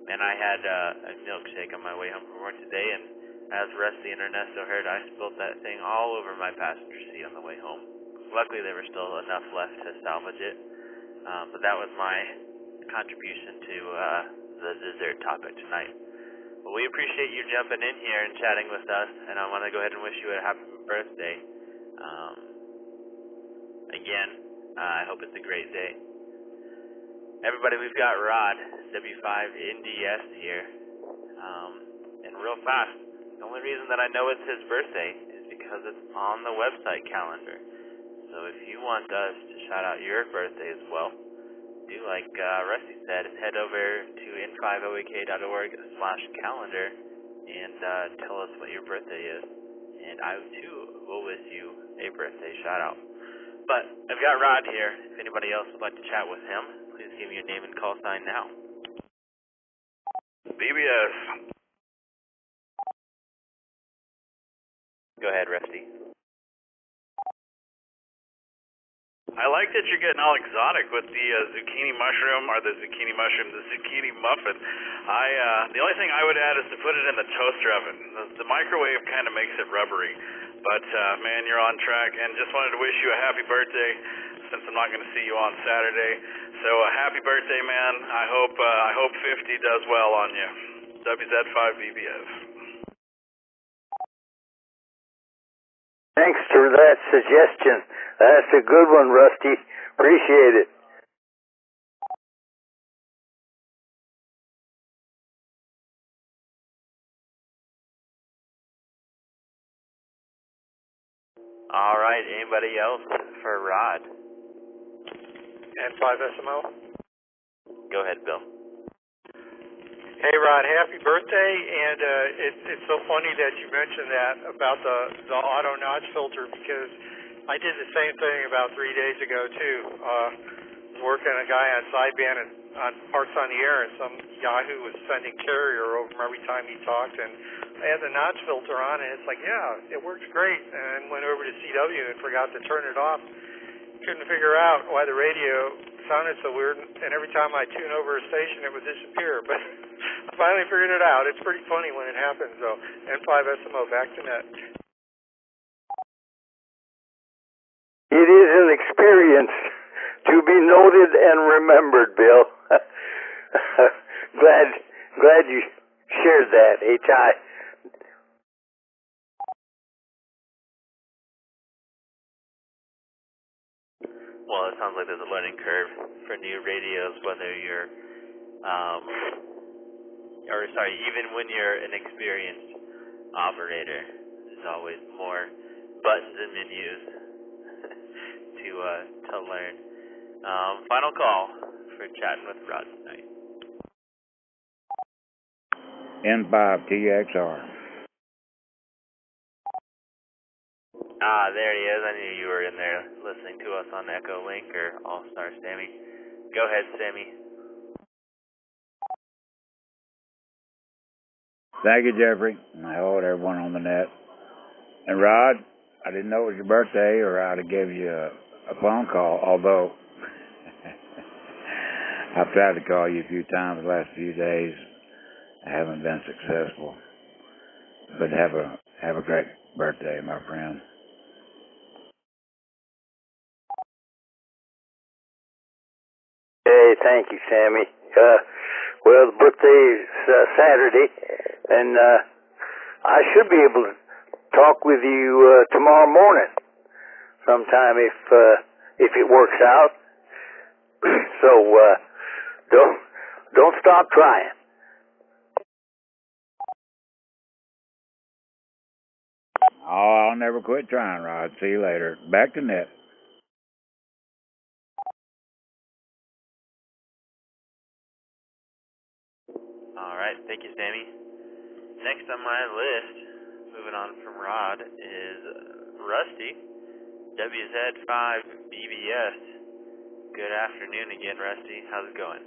And I had a milkshake on my way home from work today, and as Rusty and Ernesto heard, I spilled that thing all over my passenger seat on the way home. Luckily, there were still enough left to salvage it. But that was my contribution to the dessert topic tonight. Well, we appreciate you jumping in here and chatting with us, and I want to go ahead and wish you a happy birthday. Again, I hope it's a great day. Everybody, we've got Rod, W5NDS here. And real fast, the only reason that I know it's his birthday is because it's on the website calendar. So if you want us to shout out your birthday as well, do like Rusty said, head over to n5oak.org/calendar and tell us what your birthday is. And I, too, will wish you a birthday shout out. But I've got Rod here. If anybody else would like to chat with him, please give me your name and call sign now. BBS. Go ahead, Rusty. I like that you're getting all exotic with the zucchini mushroom, or the zucchini muffin. The only thing I would add is to put it in the toaster oven. The microwave kind of makes it rubbery. But, man, you're on track. And just wanted to wish you a happy birthday, since I'm not going to see you on Saturday. So, happy birthday, man. I hope 50 does well on you. WZ5BBS. Thanks for that suggestion. That's a good one, Rusty. Appreciate it. All right, anybody else for Rod? N5SMO. Go ahead, Bill. Hey, Rod, happy birthday, and it's so funny that you mentioned that about the auto notch filter, because I did the same thing about 3 days ago, too. Working a guy on sideband and on Parts on the Air, and some Yahoo was sending carrier over him every time he talked, and I had the notch filter on, and it's like, yeah, it works great, and went over to CW and forgot to turn it off. Couldn't figure out why the radio sounded so weird, and every time I tune over a station, it would disappear, but I finally figured it out. It's pretty funny when it happens, so N5SMO, back to net. It is an experience to be noted and remembered, Bill. Glad you shared that, H.I. Well, it sounds like there's a learning curve for new radios, whether you're, even when you're an experienced operator. There's always more buttons and menus to learn. Final call for chatting with Rod tonight. N5TXR. There he is. I knew you were in there listening to us on Echo Link or All-Star Sammy. Go ahead, Sammy. Thank you, Jeffrey. And hello to everyone on the net. And Rod, I didn't know it was your birthday, or I'd have gave you a phone call, although I've tried to call you a few times the last few days. I haven't been successful. But have a great birthday, my friend. Hey, thank you, Sammy. Well, the birthday is Saturday, and I should be able to talk with you tomorrow morning sometime if it works out. So don't stop trying. Oh, I'll never quit trying, Rod. See you later. Back to net. All right, thank you, Sammy. Next on my list, moving on from Rod, is Rusty, WZ5BBS. Good afternoon again, Rusty. How's it going?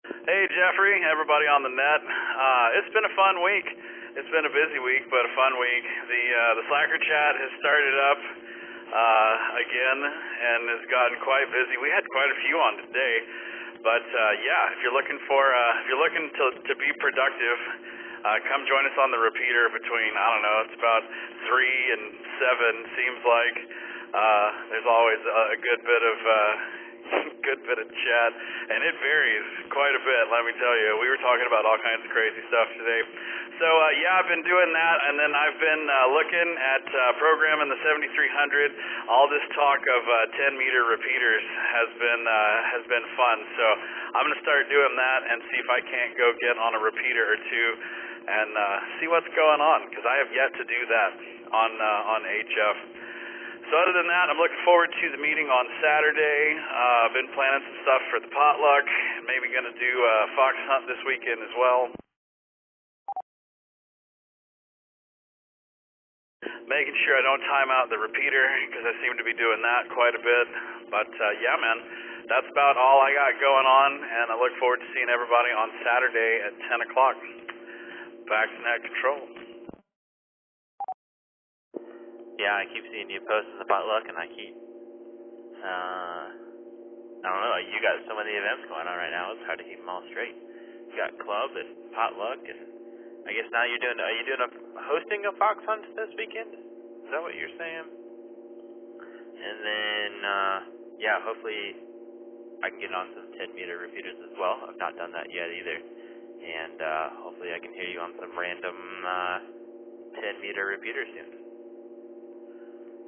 Hey, Jeffrey, everybody on the net. It's been a fun week. It's been a busy week, but a fun week. The Slacker chat has started up again and has gotten quite busy. We had quite a few on today, but yeah, if you're looking to be productive, come join us on the repeater between, I don't know, it's about 3 and 7, seems like. There's always a good bit of chat, and it varies quite a bit, let me tell you. We were talking about all kinds of crazy stuff today. So, yeah, I've been doing that, and then I've been looking at programming the 7300. All this talk of 10-meter repeaters has been fun, so I'm going to start doing that and see if I can't go get on a repeater or two and see what's going on, because I have yet to do that on HF. So other than that, I'm looking forward to the meeting on Saturday. I've been planning some stuff for the potluck. Maybe going to do a fox hunt this weekend as well. Making sure I don't time out the repeater, because I seem to be doing that quite a bit. But yeah, man, that's about all I got going on, and I look forward to seeing everybody on Saturday at 10 o'clock. Back to Net Control. Yeah, I keep seeing you posting the potluck, and I keep, I don't know, you got so many events going on right now, it's hard to keep them all straight. You got club and potluck, and I guess now are you hosting a fox hunt this weekend? Is that what you're saying? And then, yeah, hopefully I can get on some 10-meter repeaters as well. I've not done that yet either. And hopefully I can hear you on some random 10-meter repeaters soon.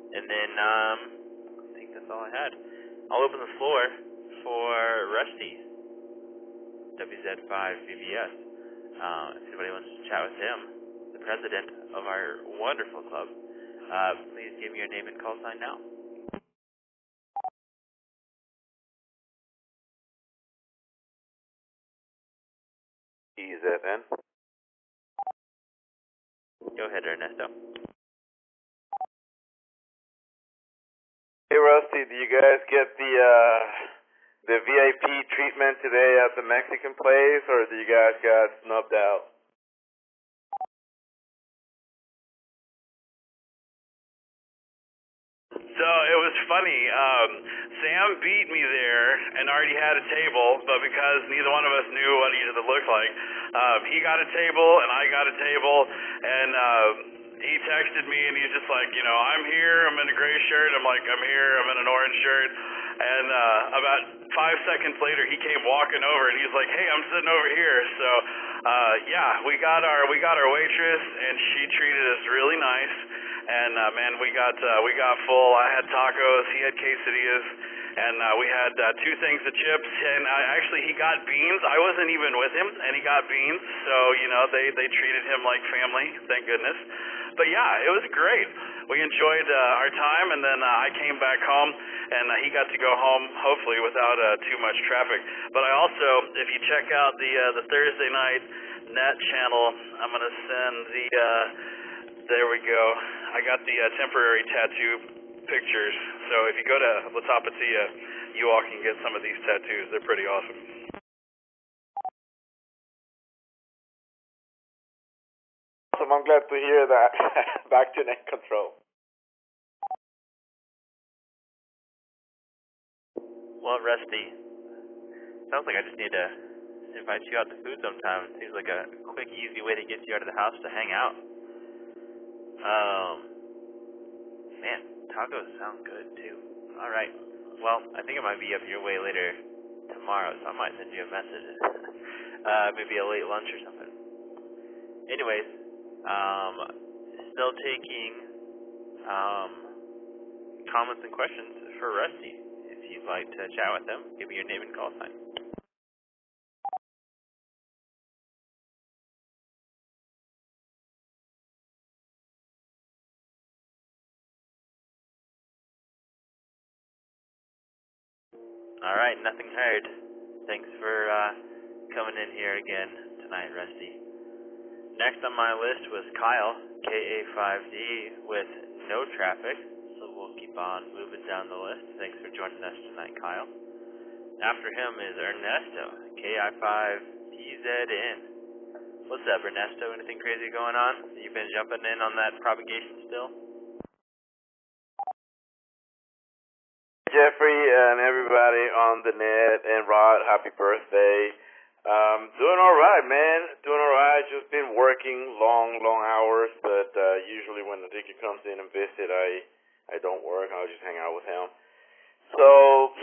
And then, I think that's all I had. I'll open the floor for Rusty, WZ5VBS. If anybody wants to chat with him, the president of our wonderful club, please give me your name and call sign now. EZN. Go ahead, Ernesto. Hey Rusty, do you guys get the VIP treatment today at the Mexican place, or do you guys got snubbed out? So it was funny. Sam beat me there and already had a table, but because neither one of us knew what each other looked like, he got a table and I got a table, and he texted me and he's just like, you know, I'm here, I'm in a gray shirt. I'm like, I'm here, I'm in an orange shirt. And about 5 seconds later, he came walking over and he's like, hey, I'm sitting over here. So yeah, we got our waitress, and she treated us really nice. And man, we got full. I had tacos, he had quesadillas, and we had 2 things of chips. And actually, he got beans. I wasn't even with him, and he got beans. So you know, they treated him like family. Thank goodness. But yeah, it was great. We enjoyed our time, and then I came back home, and he got to go home hopefully without too much traffic. But I also, if you check out the Thursday night net channel, I'm gonna send the there we go. I got the temporary tattoo pictures. So if you go to La Tapatia, you all can get some of these tattoos. They're pretty awesome. Awesome, I'm glad to hear that. Back to Net Control. Well, Rusty, sounds like I just need to invite you out to food sometime. It seems like a quick, easy way to get you out of the house to hang out. Man, tacos sound good too. All right. Well, I think I might be up your way later tomorrow, so I might send you a message. Maybe a late lunch or something. Anyways, still taking comments and questions for Rusty. If you'd like to chat with him, give me your name and call sign. All right, nothing heard. Thanks for coming in here again tonight, Rusty. Next on my list was Kyle, KA5D, with no traffic, so we'll keep on moving down the list. Thanks for joining us tonight, Kyle. After him is Ernesto, KI5PZN. What's up, Ernesto? Anything crazy going on? You been jumping in on that propagation still? Jeffrey and everybody on the net, and Rod, happy birthday. Doing all right, man. Doing all right. Just been working long hours, but usually when the Dickie comes in and visit, I don't work. I'll just hang out with him. So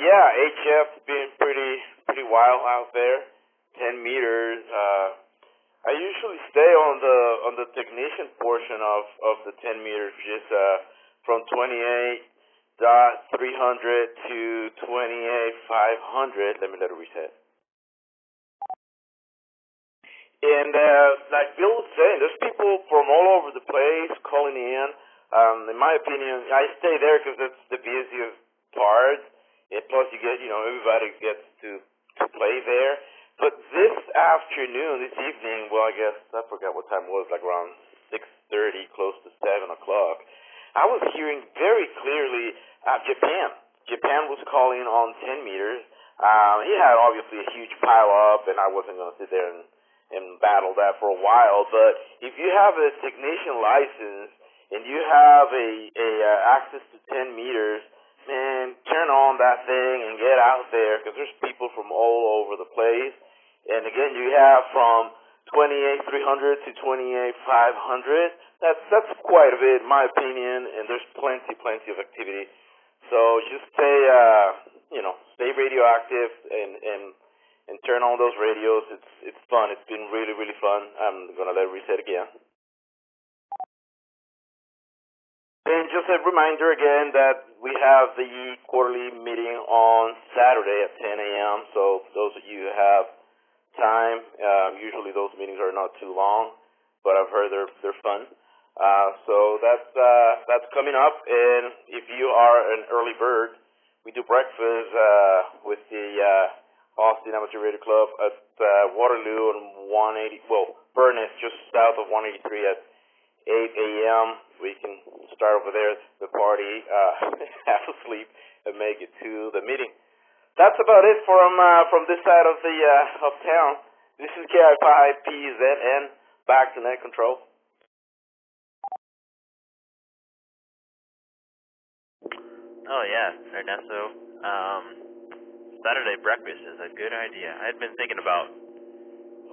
yeah, HF's been pretty wild out there. 10 meters. I usually stay on the technician portion of the 10 meters, just from 28.300 to 28.500. Let me let it reset. And like Bill was saying, there's people from all over the place calling in. In my opinion, I stay there because it's the busiest part. And plus, you get, everybody gets to play there. But this afternoon, this evening, well, I guess I forgot what time it was, like around 6:30, close to 7 o'clock. I was hearing very clearly Japan. Japan was calling on 10 meters. He had obviously a huge pile up, and I wasn't going to sit there and battle that for a while. But if you have a technician license and you have a access to 10 meters, man, turn on that thing and get out there, because there's people from all over the place. And again, you have from 28.300 to 28.500. That's quite a bit, in my opinion, and there's plenty of activity. So just stay radioactive and turn on those radios. It's fun. It's been really fun. I'm gonna let it reset again. And just a reminder again that we have the quarterly meeting on Saturday at 10 a.m. So those of you who have time, usually those meetings are not too long, but I've heard they're fun. So that's coming up. And if you are an early bird, we do breakfast with the Austin Amateur Radio Club at Waterloo on 180. Well, Burnett, just south of 183 at 8 a.m. We can start over there, the party, half asleep, and make it to the meeting. That's about it from this side of the of town. This is KI5PZN, back to net control. Oh yeah, Ernesto. Saturday breakfast is a good idea. I had been thinking about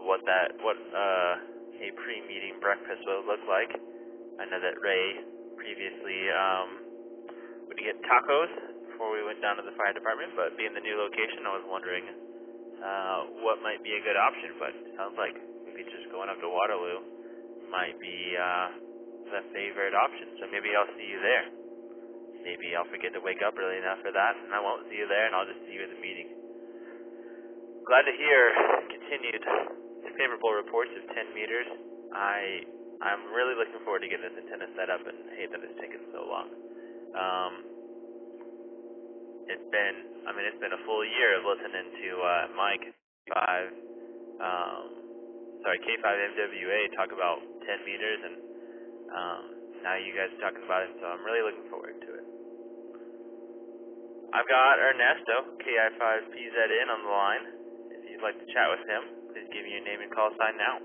what a pre-meeting breakfast would look like. I know that Ray previously would get tacos before we went down to the fire department, but being the new location, I was wondering what might be a good option. But it sounds like maybe just going up to Waterloo might be the favorite option. So maybe I'll see you there. Maybe I'll forget to wake up early enough for that, and I won't see you there, and I'll just see you at the meeting. Glad to hear continued favorable reports of 10 meters. I'm really looking forward to getting this antenna set up, and I hate that it's taken so long. It's been a full year of listening to Mike K5MWA talk about 10 meters, and now you guys are talking about it, so I'm really looking forward to it. I've got Ernesto, KI5PZN, on the line. If you'd like to chat with him, please give me your name and call sign now.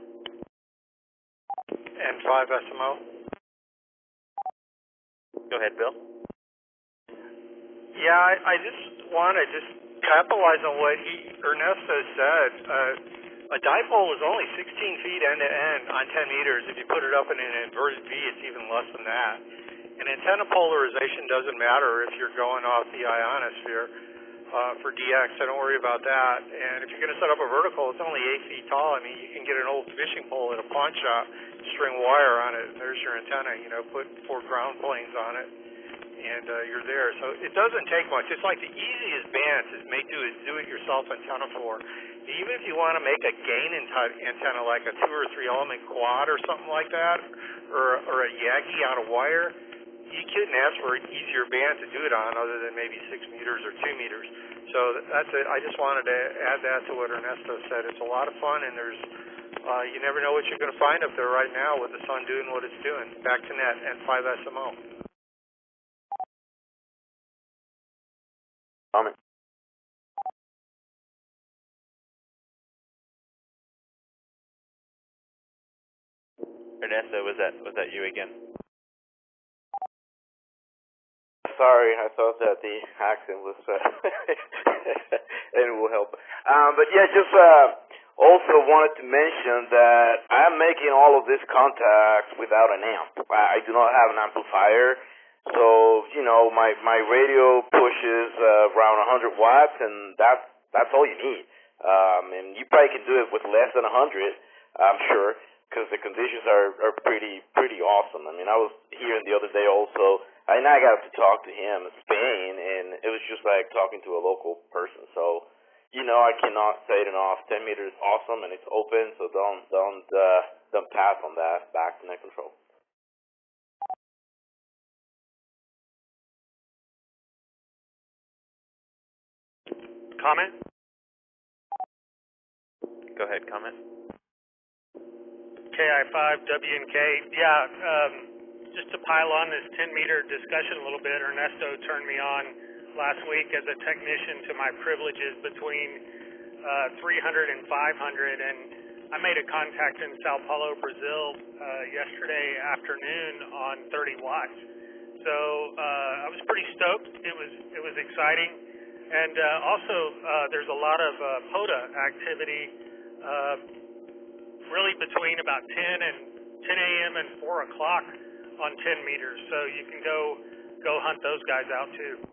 N5SMO. Go ahead, Bill. Yeah, I just want to capitalize on what Ernesto said. A dipole is only 16 feet end to end on 10 meters. If you put it up in an inverted V, it's even less than that. And antenna polarization doesn't matter if you're going off the ionosphere for DX, so don't worry about that. And if you're going to set up a vertical, it's only 8 feet tall. I mean, you can get an old fishing pole at a pawn shop, string wire on it, and there's your antenna. Put 4 ground planes on it, and you're there. So it doesn't take much. It's like the easiest bands is do-it-yourself antenna for. Even if you want to make a gain antenna like a 2 or 3 element quad or something like that, or a Yagi out of wire, you couldn't ask for an easier band to do it on other than maybe 6 meters or 2 meters. So that's it. I just wanted to add that to what Ernesto said. It's a lot of fun, and there's you never know what you're going to find up there right now with the sun doing what it's doing. Back to net and 5SMO. Ernesto, was that you again? Sorry, I thought that the accent was and it will help. But yeah, just Also wanted to mention that I'm making all of these contacts without an amp. I do not have an amplifier, so my radio pushes around 100 watts, and that's all you need. And you probably can do it with less than 100, I'm sure, because the conditions are pretty awesome. I mean, I was here the other day also, and I got to talk to him in Spain, and it was just like talking to a local person. So, I cannot say it enough. 10 meters is awesome, and it's open, so don't pass on that. Back to net control. Comment? Go ahead, comment. KI5WNK. Just to pile on this 10-meter discussion a little bit, Ernesto turned me on last week as a technician to my privileges between 300 and 500, and I made a contact in Sao Paulo, Brazil yesterday afternoon on 30 watts. So I was pretty stoked. It was exciting, and also there's a lot of POTA activity really between about 10 a.m. and 4 o'clock on 10 meters. So you can go hunt those guys out too.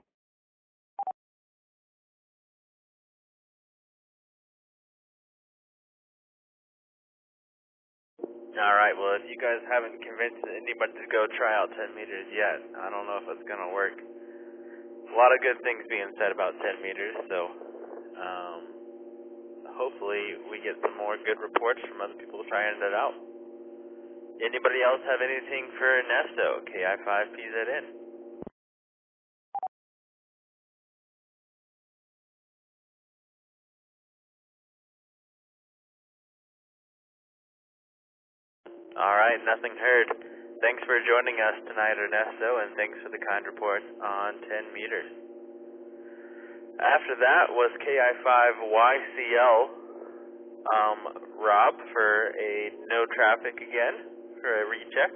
All right, well, if you guys haven't convinced anybody to go try out 10 meters yet, I don't know if it's going to work. A lot of good things being said about 10 meters, so hopefully we get some more good reports from other people trying it out. Anybody else have anything for Ernesto, KI5PZN? All right, nothing heard. Thanks for joining us tonight, Ernesto, and thanks for the kind reports on 10 meters. After that was KI5YCL, Rob for a no traffic again for a recheck.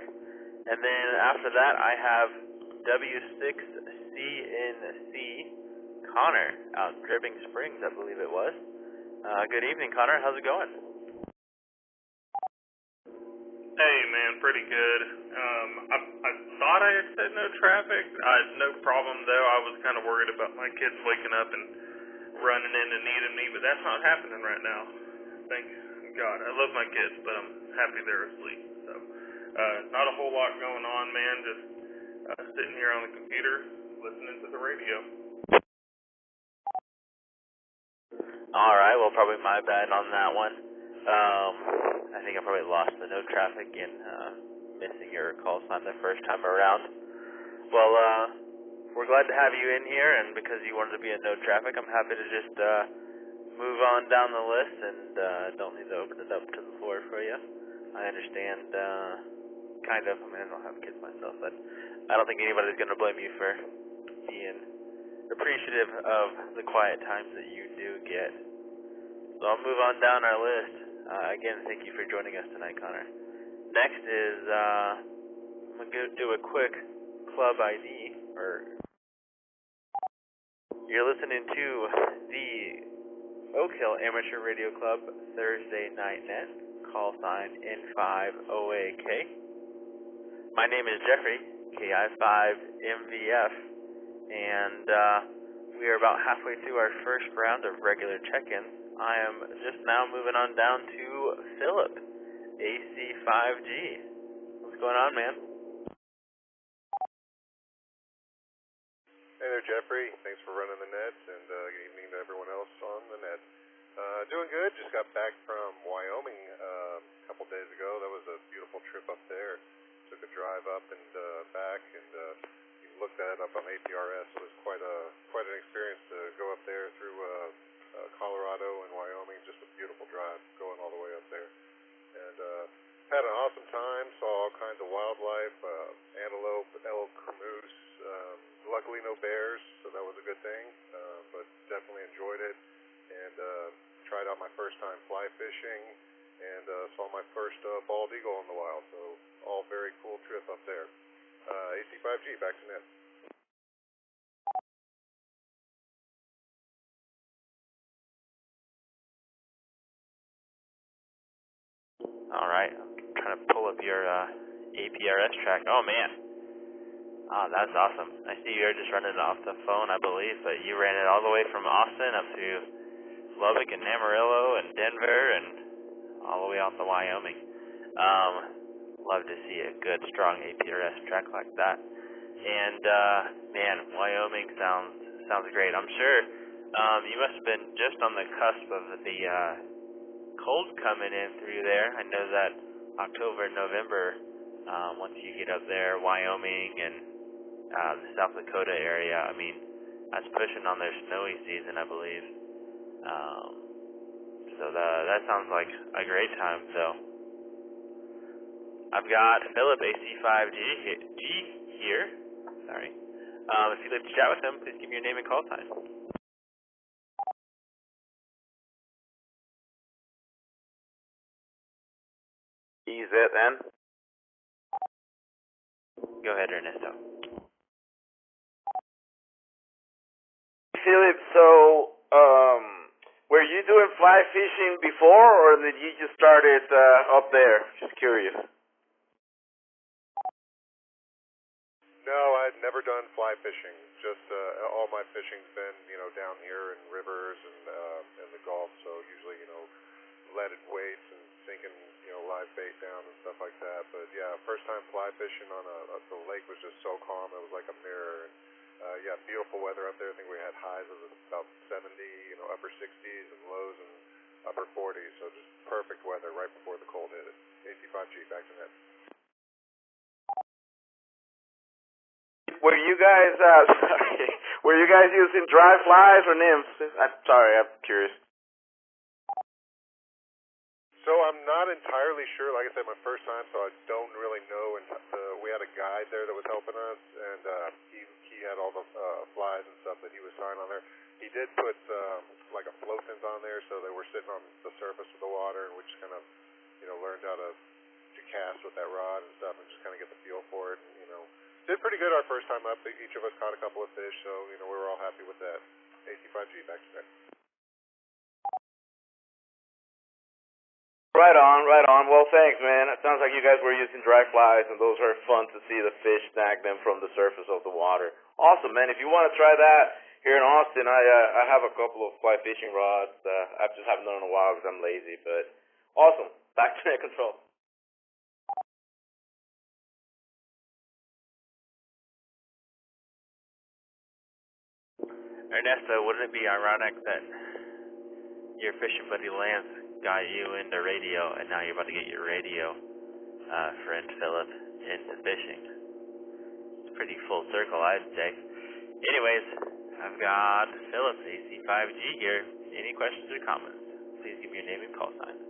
And then after that, I have W6CNC Connor out in Dripping Springs, I believe it was. Good evening, Connor. How's it going? Hey man, pretty good. I thought I had said no traffic. No problem though. I was kind of worried about my kids waking up and running in and needing me, but that's not happening right now. Thank God. I love my kids, but I'm happy they're asleep. So, not a whole lot going on, man. Just sitting here on the computer, listening to the radio. All right. Well, probably my bad on that one. I think I probably lost the no traffic in missing your call sign the first time around. Well, we're glad to have you in here, and because you wanted to be in no traffic, I'm happy to just move on down the list and don't need to open it up to the floor for you. I understand, kind of. I mean, I don't have kids myself, but I don't think anybody's going to blame you for being appreciative of the quiet times that you do get. So I'll move on down our list. Again, thank you for joining us tonight, Connor. Next is, I'm going to do a quick club ID, you're listening to the Oak Hill Amateur Radio Club Thursday Night Net, call sign N5OAK. My name is Jeffrey, KI5MVF, and we are about halfway through our first round of regular check-ins. I am just now moving on down to Philip, AC5G. What's going on, man? Hey there, Jeffrey. Thanks for running the net, and good evening to everyone else on the net. Doing good. Just got back from Wyoming a couple days ago. That was a beautiful trip up there. Took a drive up and back, and you can look that up on APRS. It was quite an experience to go up there through Colorado and Wyoming. Just a beautiful drive going all the way up there. And had an awesome time. Saw all kinds of wildlife, antelope, elk, moose. Luckily no bears, so that was a good thing. But definitely enjoyed it. And tried out my first time fly fishing. And saw my first bald eagle in the wild. So all very cool trip up there. AC5G, back to net. APRS track. Oh, man. Oh, that's awesome. I see you're just running it off the phone, I believe, but you ran it all the way from Austin up to Lubbock and Amarillo and Denver and all the way out to Wyoming. Love to see a good, strong APRS track like that. And, man, Wyoming sounds great. I'm sure you must have been just on the cusp of the cold coming in through there. I know that October and November, once you get up there, Wyoming and the South Dakota area, I mean, that's pushing on their snowy season, I believe. So that sounds like a great time. So I've got Philip AC5G here. Sorry. If you'd like to chat with him, please give me your name and call sign. EZN. Go ahead, Ernesto. Philip, so were you doing fly fishing before, or did you just start it up there? Just curious. No, I'd never done fly fishing. Just all my fishing's been, down here in rivers and the Gulf. So usually, leaded weights and sinking, live bait down and stuff like that. But yeah, first time fly fishing on the lake was just so calm. It was like a mirror. And yeah, beautiful weather up there. I think we had highs of about 70, upper 60s and lows and upper 40s. So just perfect weather right before the cold hit it. AC5G, back to net. Were you guys using dry flies or nymphs? I'm sorry, I'm curious. So I'm not entirely sure. Like I said, my first time, so I don't really know. And we had a guide there that was helping us, and he had all the flies and stuff that he was tying on there. He did put like a float fins on there, so they were sitting on the surface of the water, and we just kind of, learned how to cast with that rod and stuff, and just kind of get the feel for it. And, did pretty good our first time up. Each of us caught a couple of fish, so we were all happy with that. AC5G, back to that. Right on. Well, thanks, man. It sounds like you guys were using dry flies, and those are fun to see the fish snag them from the surface of the water. Awesome, man. If you want to try that here in Austin, I have a couple of fly fishing rods. I just haven't done it in a while because I'm lazy, but awesome. Back to net control. Ernesto, wouldn't it be ironic that your fishing buddy Lance got you into radio, and now you're about to get your radio friend Philip into fishing? It's pretty full circle, I'd say. Anyways, I've got Philip, AC5G here. Any questions or comments? Please give me your name and call sign.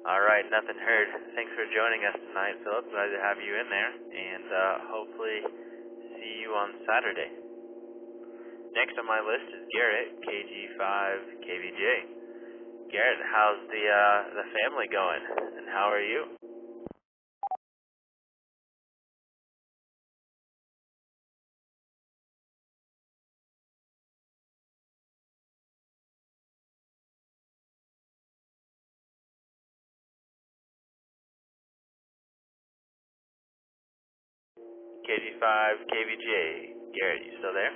Alright, nothing heard. Thanks for joining us tonight, Philip. Glad to have you in there, and hopefully see you on Saturday. Next on my list is Garrett, KG5KVJ. Garrett, how's the family going, and how are you? KG5KVJ. Garrett, you still there?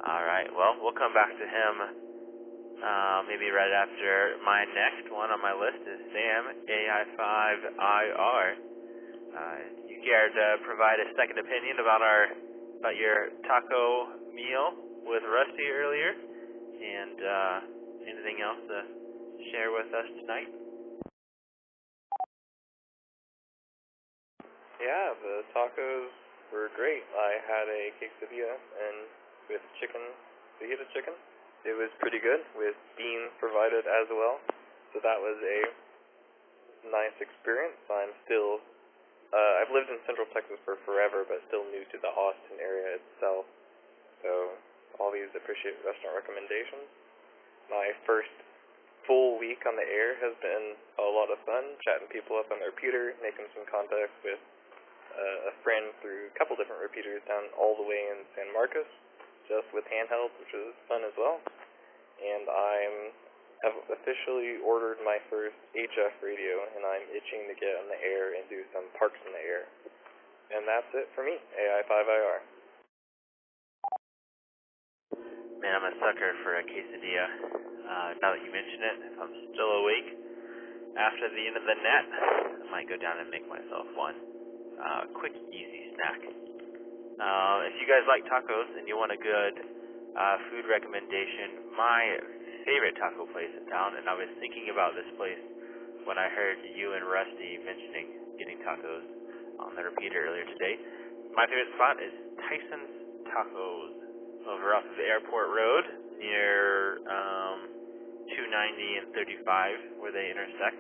Alright, well, we'll come back to him maybe right after my next one on my list is Sam, AI5IR. You cared to provide a second opinion about your taco meal with Rusty earlier, and anything else to share with us tonight? Yeah, the tacos were great. I had a quesadilla and with fajita chicken. It was pretty good with beans provided as well. So that was a nice experience. I'm still I've lived in Central Texas for forever, but still new to the Austin area itself. So always appreciate restaurant recommendations. My first full week on the air has been a lot of fun, chatting people up on the repeater, making some contacts with a friend through a couple different repeaters down all the way in San Marcos, just with handhelds, which is fun as well. And have officially ordered my first HF radio, and I'm itching to get on the air and do some parks in the air. And that's it for me, AI5IR. Man, I'm a sucker for a quesadilla. Now that you mention it, if I'm still awake after the end of the net, I might go down and make myself one. Quick, easy snack. If you guys like tacos and you want a good food recommendation, my favorite taco place in town, and I was thinking about this place when I heard you and Rusty mentioning getting tacos on the repeater earlier today. My favorite spot is Tyson's Tacos over off of Airport Road near 290 and 35 where they intersect.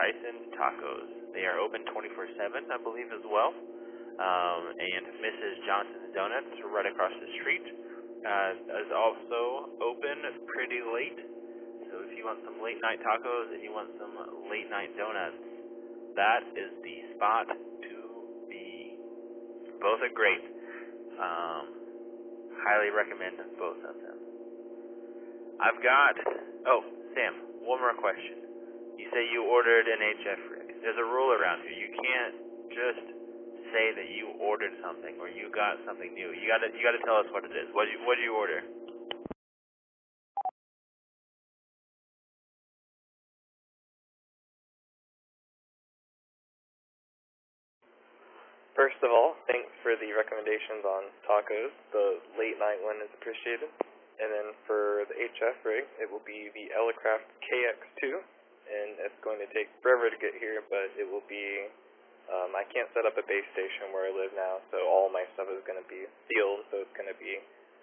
Tyson's Tacos. They are open 24/7, I believe, as well. And Mrs. Johnson's Donuts right across the street is also open pretty late. So if you want some late night tacos and you want some late night donuts, that is the spot to be. Both are great. Highly recommend both of them. I've got, Sam, one more question. You say you ordered an HF rig. There's a rule around here. You can't just say that you ordered something or you got something new. You gotta tell us what it is. What did you order? First of all, thanks for the recommendations on tacos. The late night one is appreciated. And then for the HF rig, it will be the Elecraft KX2, and it's going to take forever to get here, but it will be, I can't set up a base station where I live now, so all my stuff is going to be sealed, so it's going to be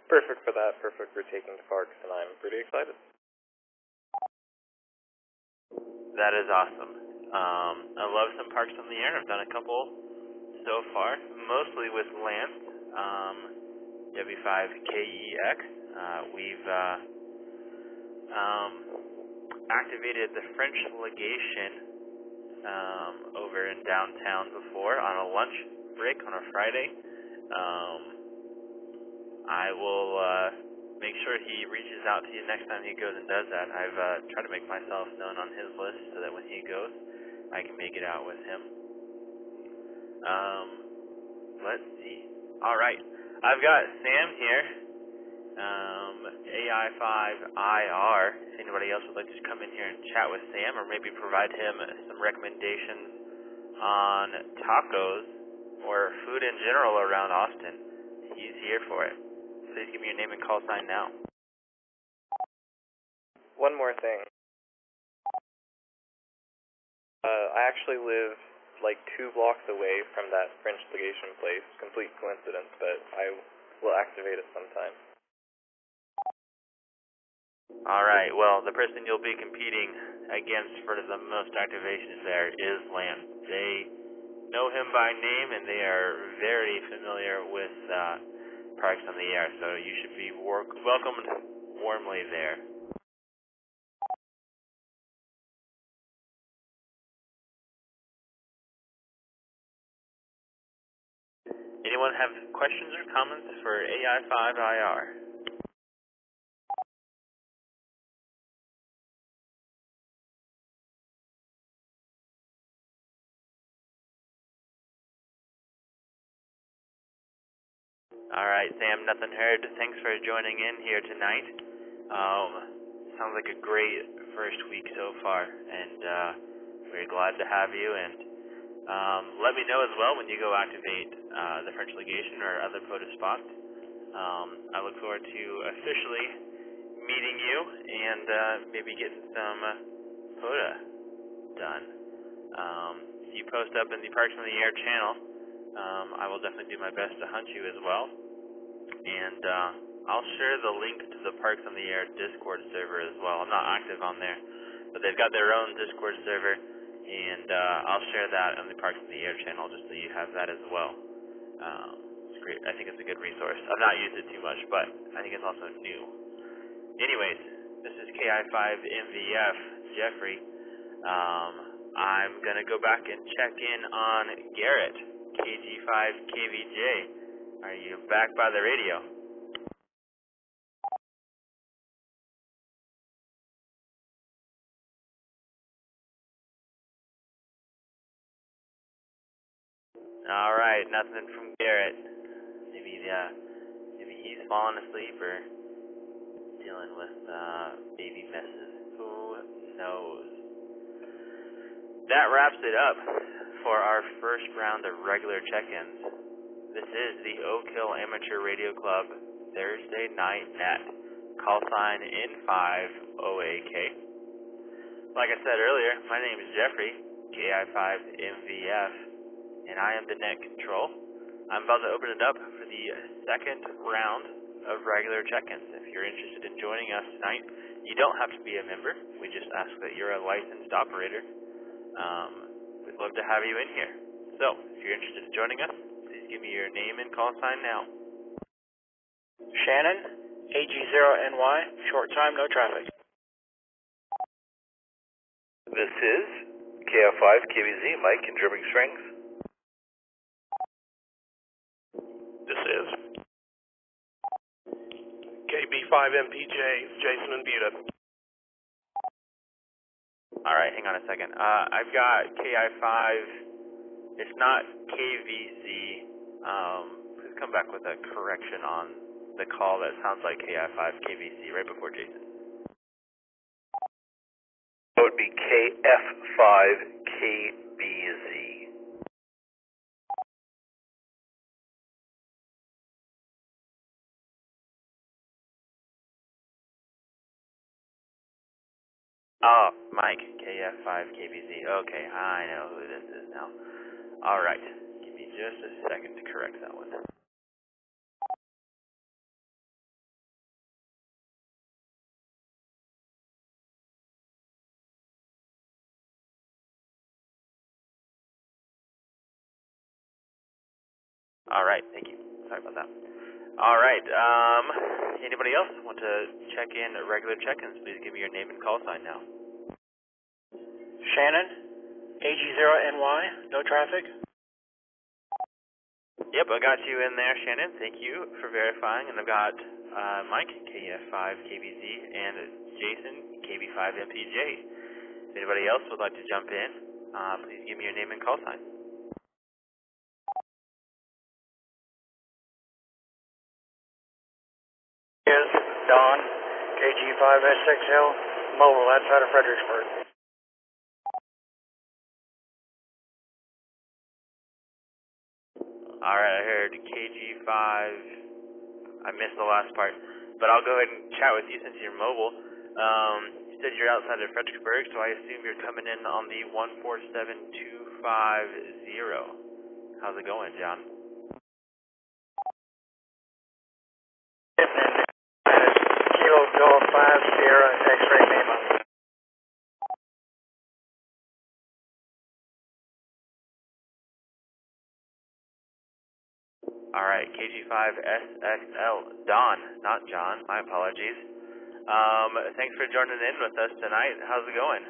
perfect for that, perfect for taking to parks, and I'm pretty excited. That is awesome. I love some parks on the air. I've done a couple so far, mostly with Lance, W5KEX. We've activated the French Legation over in downtown before on a lunch break on a Friday. I will make sure he reaches out to you next time he goes and does that. I've tried to make myself known on his list so that when he goes, I can make it out with him. Let's see. Alright, I've got Sam here, AI5IR. If anybody else would like to come in here and chat with Sam or maybe provide him some recommendations on tacos or food in general around Austin, he's here for it. Please give me your name and call sign now. One more thing. I actually live like 2 blocks away from that French Legation place. Complete coincidence, but I will activate it sometime. Alright, well, the person you'll be competing against for the most activations there is Lance. They know him by name and they are very familiar with Parks on the Air, so you should be welcomed warmly there. Anyone have questions or comments for AI5IR? Alright, Sam, nothing heard. Thanks for joining in here tonight. Sounds like a great first week so far, and we're glad to have you. And let me know as well when you go activate the French Legation or other POTA spots. I look forward to officially meeting you and maybe getting some POTA done. If you post up in the Parks on the Air channel, I will definitely do my best to hunt you as well. And I'll share the link to the Parks on the Air Discord server as well. I'm not active on there, but they've got their own Discord server, and I'll share that on the Parks on the Air channel just so you have that as well. It's great. I think it's a good resource. I've not used it too much, but I think it's also new. Anyways, This is KI5MVF, Jeffrey. I'm going to go back and check in on Garrett, KG5KVJ. Are you back by the radio? All right, nothing from Garrett. Maybe he's falling asleep or dealing with baby messes. Who knows? That wraps it up for our first round of regular check-ins. This is the Oak Hill Amateur Radio Club Thursday Night Net. Call sign N5OAK. Like I said earlier, my name is Jeffrey, KI5MVF, and I am the net control. I'm about to open it up for the second round of regular check-ins. If you're interested in joining us tonight, you don't have to be a member. We just ask that you're a licensed operator. We'd love to have you in here. So, if you're interested in joining us, please give me your name and call sign now. Shannon, AG0NY, short time, no traffic. This is KF5KBZ, Mike in Dribbling Strings. This is KB5MPJ, Jason and Buda. Alright, hang on a second. I've got KI5, it's not KVZ. Please come back with a correction on the call that sounds like KI5KVZ right before Jason. That would be KF5KBZ. Oh, Mike, KF5KBZ. Okay, I know who this is now. Alright, give me just a second to correct that one. Alright, thank you. Sorry about that. Alright, anybody else want to check in regular check-ins? Please give me your name and call sign now. Shannon, AG0NY, no traffic. Yep, I got you in there, Shannon. Thank you for verifying. And I've got Mike, KF5KBZ, and Jason, KB5MPJ. If anybody else would like to jump in, please give me your name and call sign. Is Don, KG5S6L, mobile outside of Fredericksburg. Alright, I heard KG5. I missed the last part, but I'll go ahead and chat with you since you're mobile. You said you're outside of Fredericksburg, so I assume you're coming in on the 147250. How's it going, John? Kilo Golf 5 Sierra X-Ray Lima. Alright, KG5SXL, Don, not John, my apologies. Thanks for joining in with us tonight. How's it going?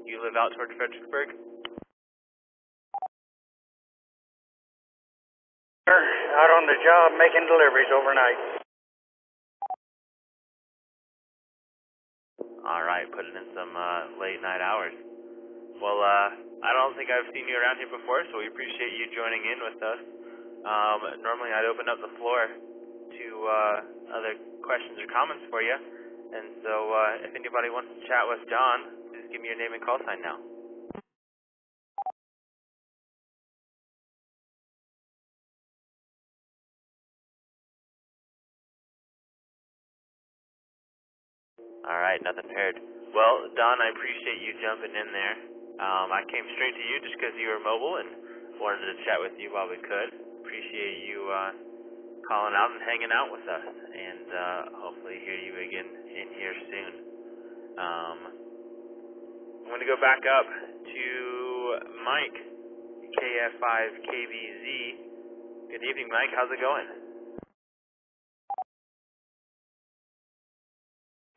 You live out towards Fredericksburg? Out on the job making deliveries overnight. Alright, putting in some late night hours. Well, I don't think I've seen you around here before, so we appreciate you joining in with us. Normally I'd open up the floor to other questions or comments for you. And so if anybody wants to chat with John, please give me your name and call sign now. Alright, nothing paired. Well, Don, I appreciate you jumping in there. I came straight to you just because you were mobile and wanted to chat with you while we could. Appreciate you calling out and hanging out with us, and hopefully hear you again in here soon. I'm going to go back up to Mike, KF5KBZ. Good evening, Mike. How's it going?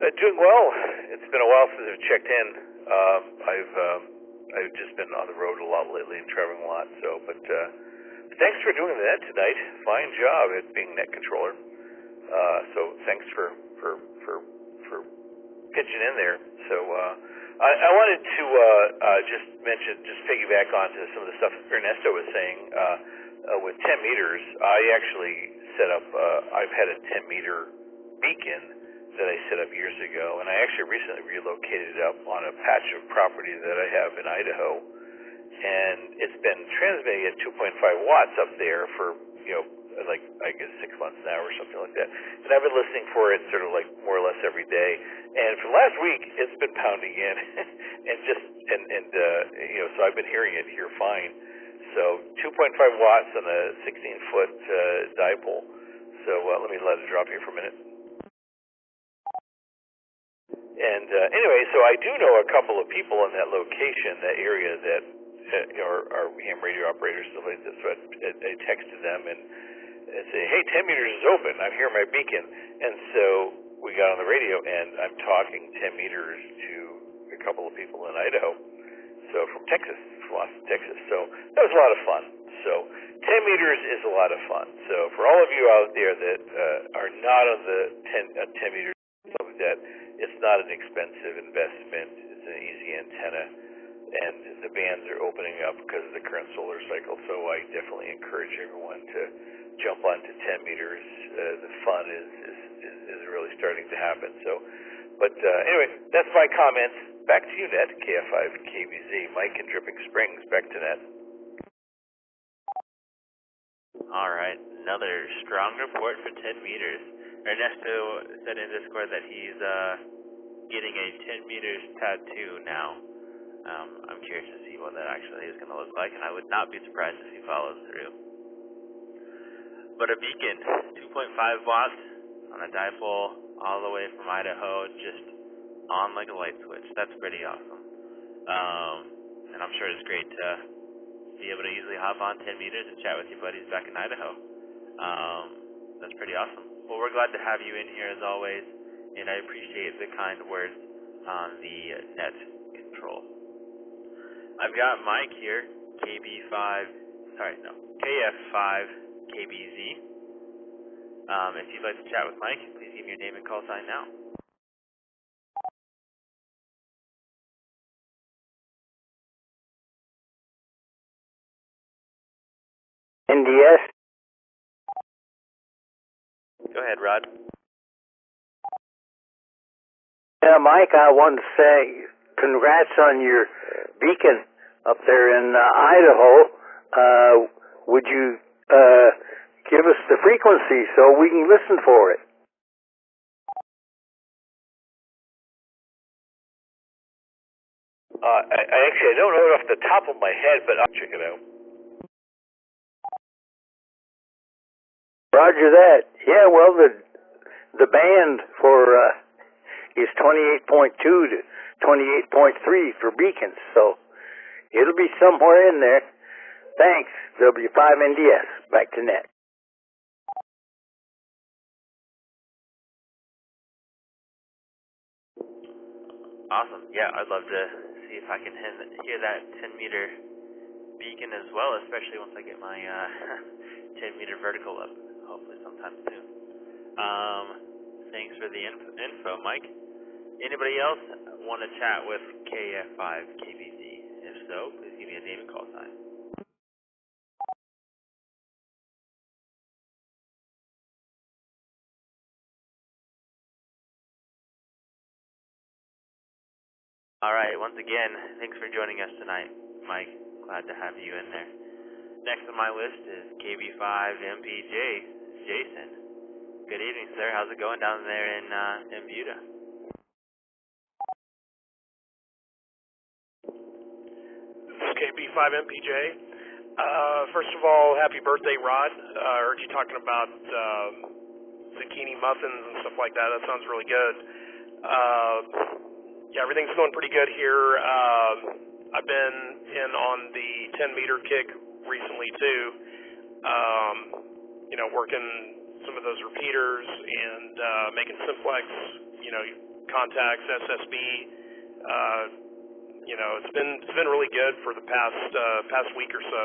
Doing well. It's been a while since I've checked in. I've just been on the road a lot lately and traveling a lot. But thanks for doing the net tonight. Fine job at being net controller. So thanks for pitching in there. So I wanted to just piggyback onto some of the stuff Ernesto was saying. With 10 meters, I actually set up. I've had a 10-meter beacon that I set up years ago, and I actually recently relocated up on a patch of property that I have in Idaho, and it's been transmitting at 2.5 watts up there for, like, I guess 6 months now or something like that, and I've been listening for it sort of like more or less every day, and for the last week, it's been pounding in, so I've been hearing it here fine. So 2.5 watts on a 16-foot dipole, so let me let it drop here for a minute. And anyway, so I do know a couple of people in that location, that area, that are ham radio operators, stuff like this. So I texted them and say, hey, 10 meters is open. I'm here in my beacon. And so we got on the radio, and I'm talking 10 meters to a couple of people in Idaho. So from Texas, from Austin, Texas. So that was a lot of fun. So 10 meters is a lot of fun. So for all of you out there that are not on the 10 meters, stuff like that, it's not an expensive investment. It's an easy antenna, and the bands are opening up because of the current solar cycle. So I definitely encourage everyone to jump onto 10 meters. The fun is really starting to happen. Anyway, that's my comments. Back to you, Net. KF5 KBZ. Mike in Dripping Springs. Back to Net. All right, another strong report for 10 meters. Ernesto said in Discord that he's getting a 10 meters tattoo now. I'm curious to see what that actually is going to look like, and I would not be surprised if he follows through. But a beacon, 2.5 watts on a dipole all the way from Idaho, just on like a light switch. That's pretty awesome. And I'm sure it's great to be able to easily hop on 10 meters and chat with your buddies back in Idaho. That's pretty awesome. Well, we're glad to have you in here as always, and I appreciate the kind words on the net control. I've got Mike here, KF5 KBZ. If you'd like to chat with Mike, please give me your name and call sign now. NDS. Go ahead, Rod. Yeah, Mike, I wanted to say congrats on your beacon up there in Idaho. Would you give us the frequency so we can listen for it? I don't know it off the top of my head, but I'll check it out. Roger that. Yeah, well, the band for is 28.2 to 28.3 for beacons, so it'll be somewhere in there. Thanks, W5NDS. Back to Net. Awesome. Yeah, I'd love to see if I can hear that 10-meter beacon as well, especially once I get my 10-meter vertical up, hopefully sometime soon. Thanks for the info, Mike. Anybody else want to chat with KF5 KBZ? If so, please give me a name and call sign. All right, once again, thanks for joining us tonight, Mike. Glad to have you in there. Next on my list is KB5MPJ, Jason. Good evening, sir. How's it going down there in Buda? This is KB5MPJ. First of all, happy birthday, Rod. I heard you talking about zucchini muffins and stuff like that. That sounds really good. Yeah, everything's going pretty good here. I've been in on the 10-meter kick recently, too. Working some of those repeaters and making simplex, contacts, SSB. You know, it's been really good for the past week or so,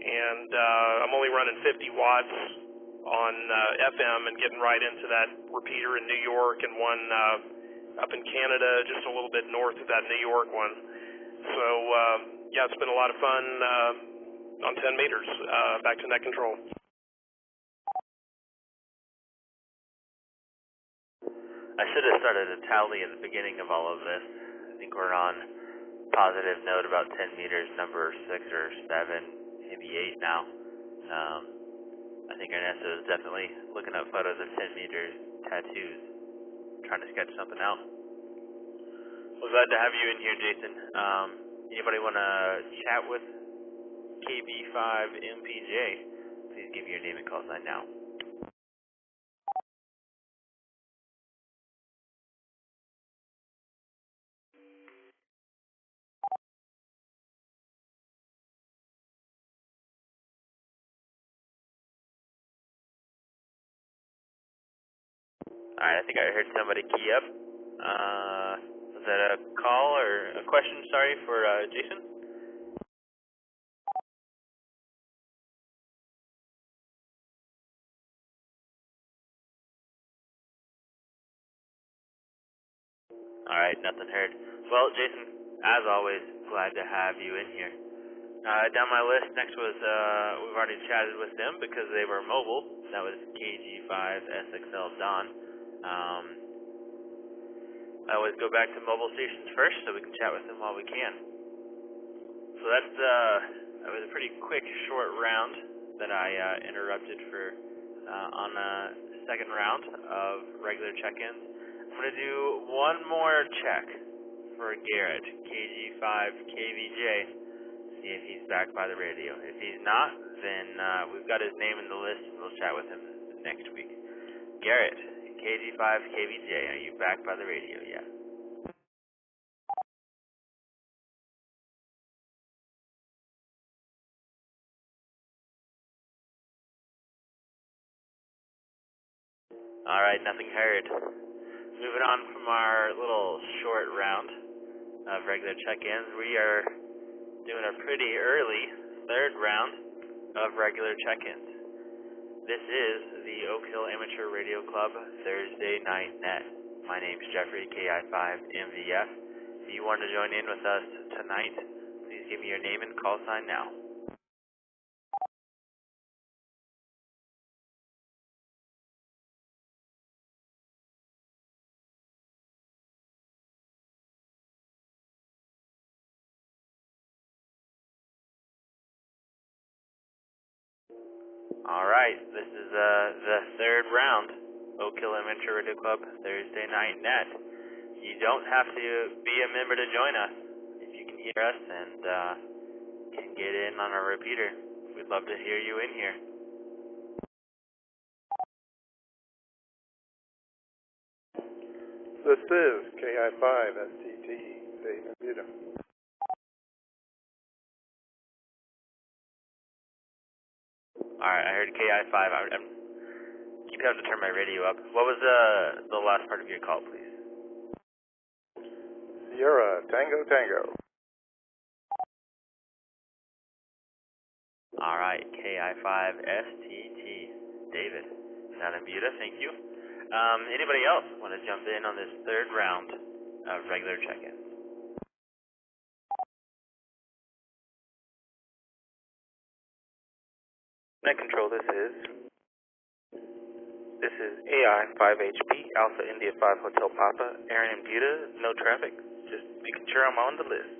and I'm only running 50 watts on FM and getting right into that repeater in New York and one up in Canada, just a little bit north of that New York one. So yeah, it's been a lot of fun on 10 meters. Back to net control. I should have started a tally at the beginning of all of this. I think we're on positive note about 10 meters, number 6 or 7, maybe 8 now. I think Ernesto is definitely looking up photos of 10 meters tattoos, trying to sketch something out. Well, glad to have you in here, Jason. Anybody want to chat with KB5MPJ? Please give me your name and call sign now. Alright, I think I heard somebody key up. Was that a call or a question, sorry, for Jason? Alright, nothing heard. Well, Jason, as always, glad to have you in here. Down my list, next was, we've already chatted with them because they were mobile. That was KG5SXL Don. I always go back to mobile stations first so we can chat with them while we can. So that was a pretty quick, short round that I interrupted for on the second round of regular check-ins. I'm going to do one more check for Garrett, KG5KVJ, see if he's back by the radio. If he's not, then we've got his name in the list and we'll chat with him next week. Garrett, KG5KVJ, are you back by the radio yet? Alright, nothing heard. Moving on from our little short round of regular check-ins, we are doing a pretty early third round of regular check-ins. This is the Oak Hill Amateur Radio Club Thursday Night Net. My name's Jeffrey, KI5MVF. If you want to join in with us tonight, please give me your name and call sign now. Alright, this is the third round, Oak Hill Amateur Radio Club Thursday Night Net. You don't have to be a member to join us. If you can hear us and can get in on our repeater, we'd love to hear you in here. This is KI5STT, Dave Bermuda. Alright, I heard KI5. I keep having to turn my radio up. What was the last part of your call, please? Sierra, Tango, Tango. Alright, KI5STT, David. Not in Bermuda, thank you. Anybody else want to jump in on this third round of regular check-ins? Net control, this is AI5HP, Alpha India 5 Hotel Papa, Aaron and Buda, no traffic, just making sure I'm on the list.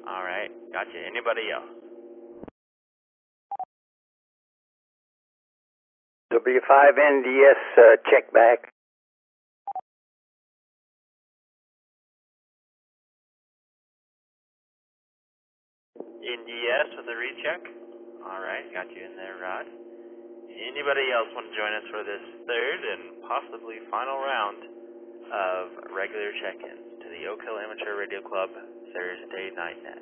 Alright, gotcha. Anybody else? W5NDS, check back. NDS with a recheck. Alright, got you in there, Rod. Anybody else want to join us for this third and possibly final round of regular check-ins to the Oak Hill Amateur Radio Club Thursday Night Net?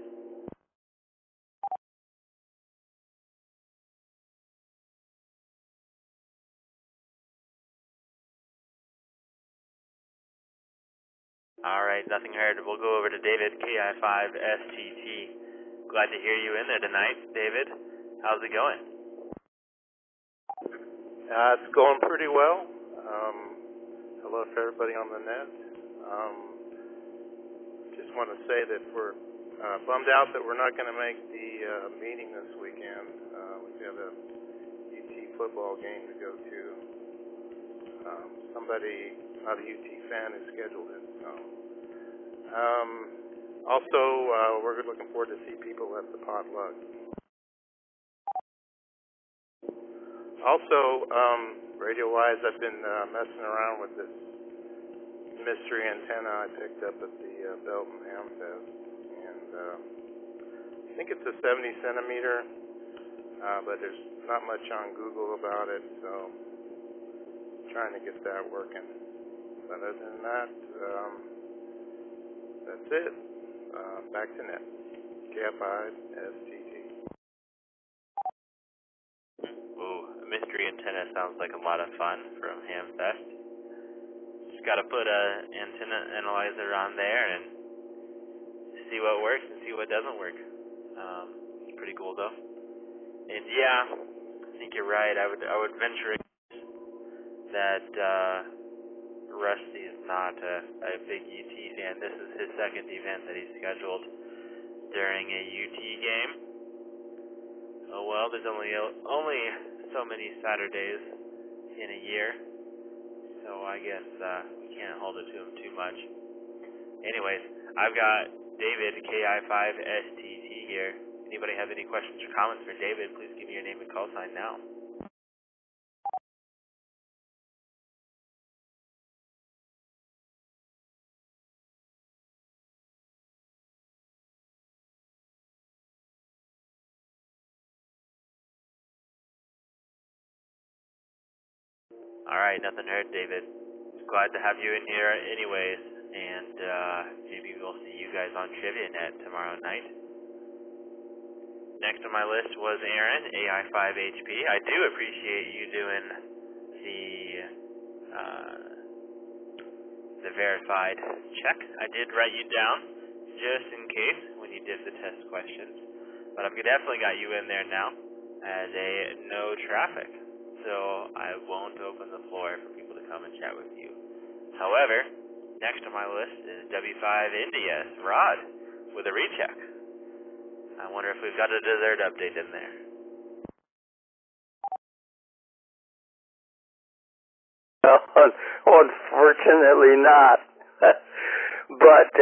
Alright, nothing heard. We'll go over to David, KI5STT. Glad to hear you in there tonight, David. How's it going? It's going pretty well. Hello to everybody on the net. Just want to say that we're bummed out that we're not going to make the meeting this weekend. We have a UT football game to go to. Somebody, not a UT fan, has scheduled it. So. Also, we're looking forward to see people at the potluck. Also, radio-wise, I've been messing around with this mystery antenna I picked up at the Belton Ham Fest, and I think it's a 70 centimeter, but there's not much on Google about it, so I'm trying to get that working. But other than that, that's it. Back to net. KI5STT. Ooh, a mystery antenna sounds like a lot of fun from Hamfest. Just gotta put a antenna analyzer on there and see what works and see what doesn't work. It's pretty cool though. And yeah, I think you're right. I would venture that Rusty is not a big UT fan. This is his second event that he's scheduled during a UT game. Oh well, there's only so many Saturdays in a year, so I guess we can't hold it to him too much. Anyways, I've got David, KI5STT here. Anybody have any questions or comments for David, please give me your name and call sign now. Alright, nothing heard, David. Glad to have you in here anyways, and maybe we'll see you guys on TriviaNet tomorrow night. Next on my list was Aaron, AI5HP. I do appreciate you doing the verified check. I did write you down just in case when you did the test questions, but I've definitely got you in there now as a no traffic, so I won't open the floor for people to come and chat with you. However, next on my list is W5 India, Rod, with a recheck. I wonder if we've got a dessert update in there. Unfortunately not. But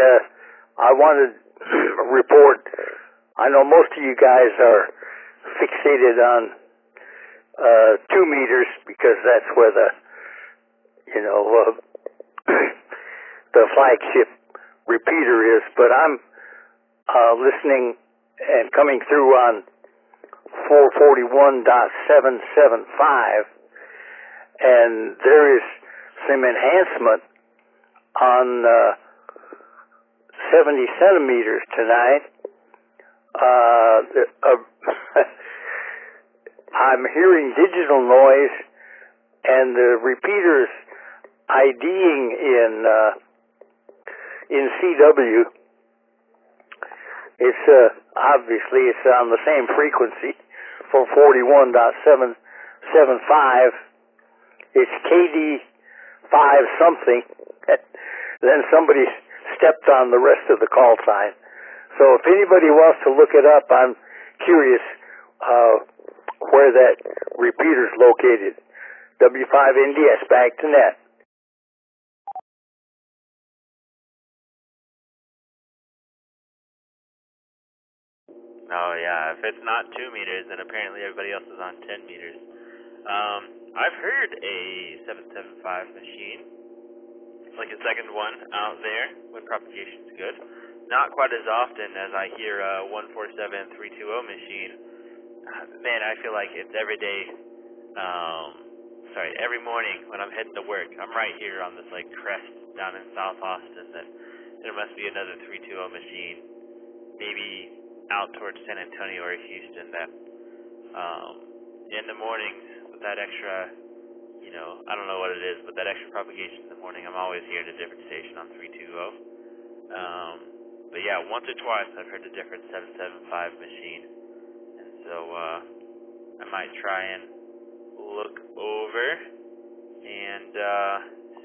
I wanted to report, I know most of you guys are fixated on 2 meters because that's where the flagship repeater is, but I'm listening and coming through on 441.775, and there is some enhancement on 70 centimeters tonight. I'm hearing digital noise, and the repeaters IDing in CW. It's obviously it's on the same frequency for 41.775. It's KD5 something. Then somebody stepped on the rest of the call sign. So if anybody wants to look it up, I'm curious where that repeater's located. W5 NDS, back to net. Oh yeah, if it's not 2 meters, then apparently everybody else is on 10 meters. I've heard a 775 machine, like a second one out there when propagation's good. Not quite as often as I hear a 147-320 machine. Man, I feel like it's every day, every morning when I'm heading to work. I'm right here on this like crest down in South Austin that there must be another 320 machine, maybe out towards San Antonio or Houston, that in the mornings with that extra, I don't know what it is, but that extra propagation in the morning, I'm always hearing a different station on 320. But yeah, once or twice I've heard the different 775 machine, and so I might try and look over and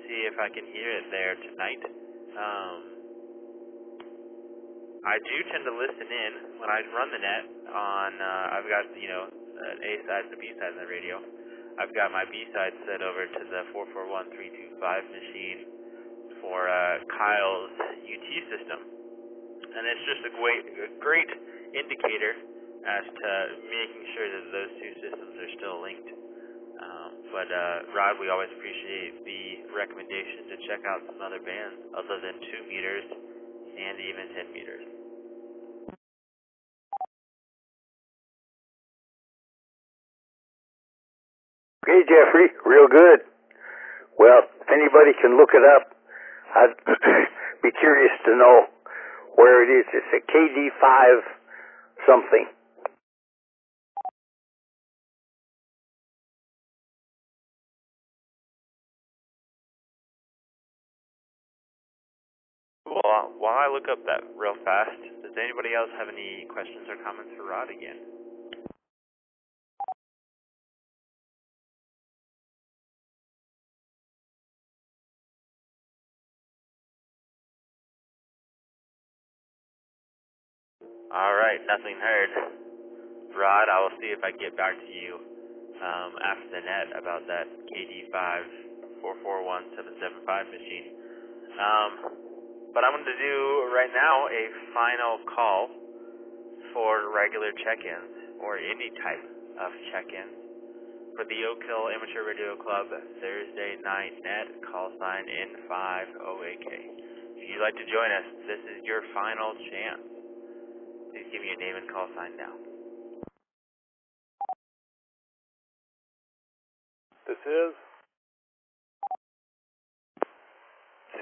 see if I can hear it there tonight. I do tend to listen in when I run the net on, I've got, an A side and a B side in the radio. I've got my B side set over to the 441325 machine for Kyle's UT system. And it's just a great indicator as to making sure that those two systems are still linked. But Rod, we always appreciate the recommendation to check out some other bands other than 2 meters and even 10 meters. Okay, Jeffrey, real good. Well, if anybody can look it up, I'd be curious to know where it is. It's a KD5 something. Well, while I look up that real fast, does anybody else have any questions or comments for Rod again? Alright, nothing heard. Rod, I will see if I get back to you after the net about that KD5 441775 machine. But I'm going to do right now a final call for regular check-ins or any type of check-ins for the Oak Hill Amateur Radio Club Thursday night net, call sign N50AK. If you'd like to join us, this is your final chance. Please give me your name and call sign now. This is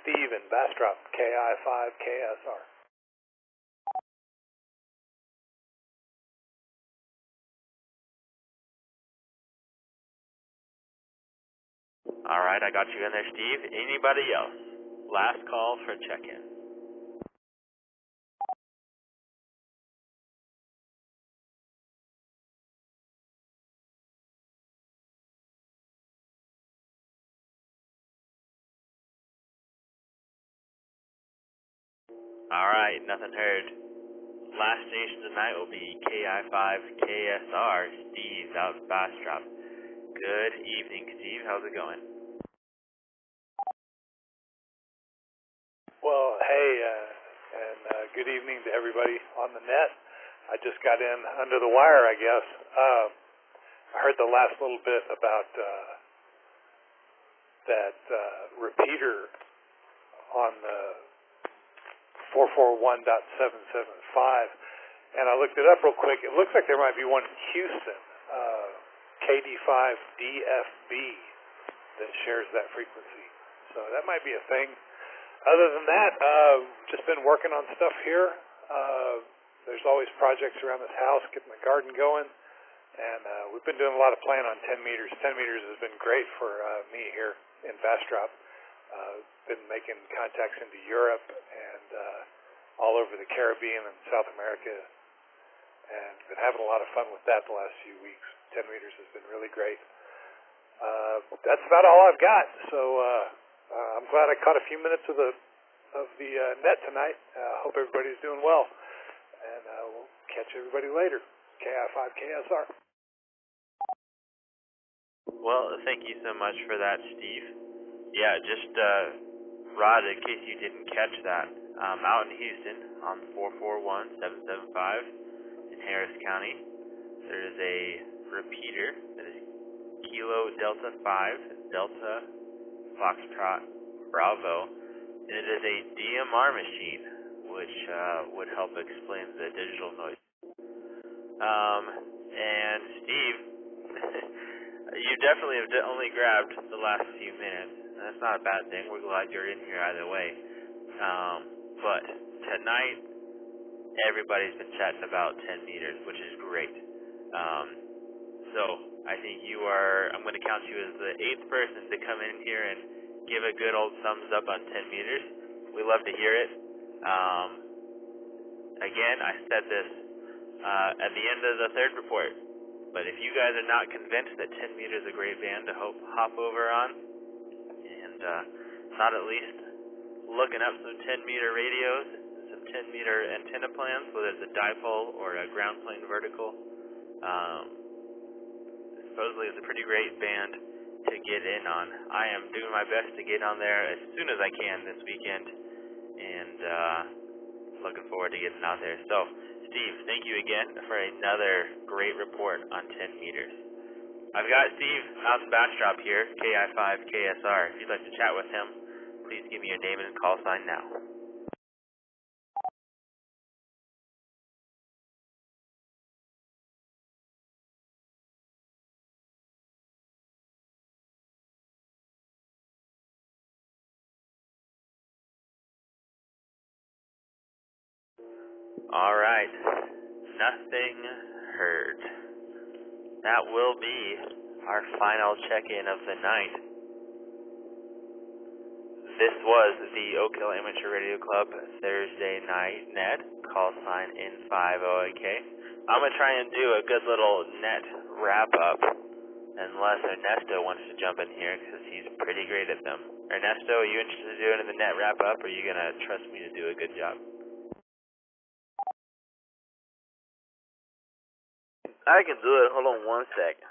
Steve in Bastrop, KI5KSR. Alright, I got you in there, Steve. Anybody else? Last call for check-in. Alright, nothing heard. Last station tonight will be KI5KSR, Steve out in Bastrop. Good evening, Steve. How's it going? Well, hey, and good evening to everybody on the net. I just got in under the wire, I guess. I heard the last little bit about that repeater on the 441.775, and I looked it up real quick. It looks like there might be one in Houston, KD5DFB, that shares that frequency. So that might be a thing. Other than that, just been working on stuff here. There's always projects around this house, getting the garden going, and we've been doing a lot of playing on 10 meters. 10 meters has been great for me here in Bastrop. Been making contacts into Europe and all over the Caribbean and South America, and been having a lot of fun with that the last few weeks. 10 meters has been really great. That's about all I've got. So I'm glad I caught a few minutes of the net tonight. Hope everybody's doing well, and we'll catch everybody later. KI5KSR. Well, thank you so much for that, Steve. Yeah, just Rod, in case you didn't catch that, out in Houston on 441.775 in Harris County, there is a repeater that is Kilo Delta 5 Delta Foxtrot Bravo, and it is a DMR machine, which would help explain the digital noise. And Steve, you definitely have only grabbed the last few minutes. That's not a bad thing. We're glad you're in here either way. But tonight, everybody's been chatting about 10 meters, which is great. So I think I'm going to count you as the 8th person to come in here and give a good old thumbs up on 10 meters. We love to hear it. Again, I said this at the end of the third report, but if you guys are not convinced that 10 meters is a great band to hop over on, and not at least looking up some 10-meter radios, some 10-meter antenna plans, whether it's a dipole or a ground plane vertical, supposedly it's a pretty great band to get in on. I am doing my best to get on there as soon as I can this weekend, and looking forward to getting out there. So, Steve, thank you again for another great report on 10 meters. I've got Steve Mountain Bastrop here, KI5KSR. If you'd like to chat with him, please give me your name and call sign now. All right, nothing heard. That will be our final check-in of the night. This was the Oak Hill Amateur Radio Club Thursday night net, call sign N50AK. I'm going to try and do a good little net wrap-up, unless Ernesto wants to jump in here, because he's pretty great at them. Ernesto, are you interested in doing the net wrap-up, or are you going to trust me to do a good job? I can do it. Hold on one second.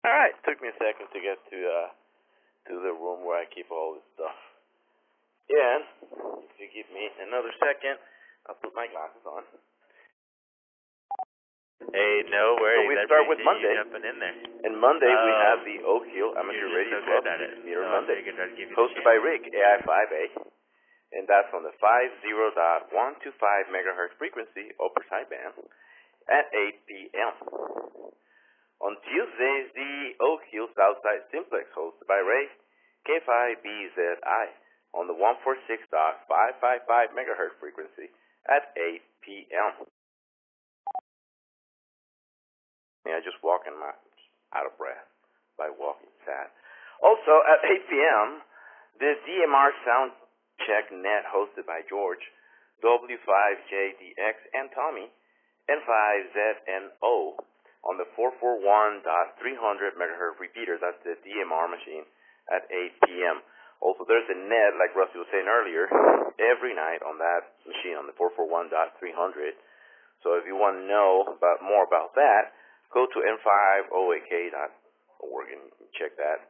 All right, took me a second to get to the room where I keep all this stuff. And if you give me another second, I'll put my glasses on. Hey, no worries. So we start with Monday. Jumping in there. And Monday we have the Oak Hill Amateur Radio Club Meter Monday, hosted by Rick, AI5A, and that's on the 50.125 megahertz frequency, upper sideband, at 8 p.m. On Tuesday, the Oak Hill Southside Simplex, hosted by Ray, K5BZI, on the 146.555 megahertz frequency, at 8 p.m. Yeah, just walking out of breath by walking sad. Also, at 8 p.m., the DMR Sound Check Net hosted by George, W5JDX and Tommy, N5ZNO on the 441.300 megahertz repeater. That's the DMR machine at 8 p.m. Also, there's a net, like Rusty was saying earlier, every night on that machine on the 441.300. So if you want to know more about that, go to n5oak.org and you can check that.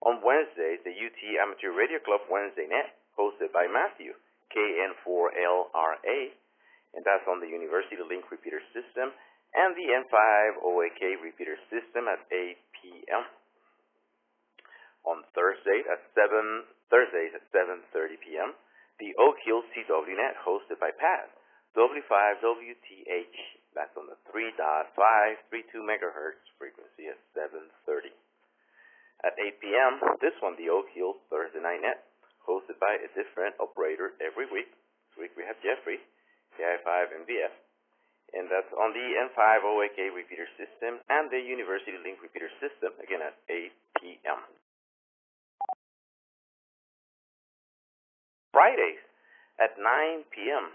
On Wednesday, the UT Amateur Radio Club Wednesday Net, hosted by Matthew, KN4LRA, and that's on the University Link repeater system and the N5OAK repeater system at 8 p.m. On Thursdays at 7:30 p.m., the Oak Hill CW Net, hosted by Pat, W5WTH, that's on the 3.532 megahertz frequency at 7:30. At 8 p.m., this one, the Oak Hill Thursday Night Net, hosted by a different operator every week. This week we have Jeffrey, KI5MVF, and that's on the N5OAK repeater system and the University Link repeater system, again at 8 p.m. Fridays at 9 p.m.,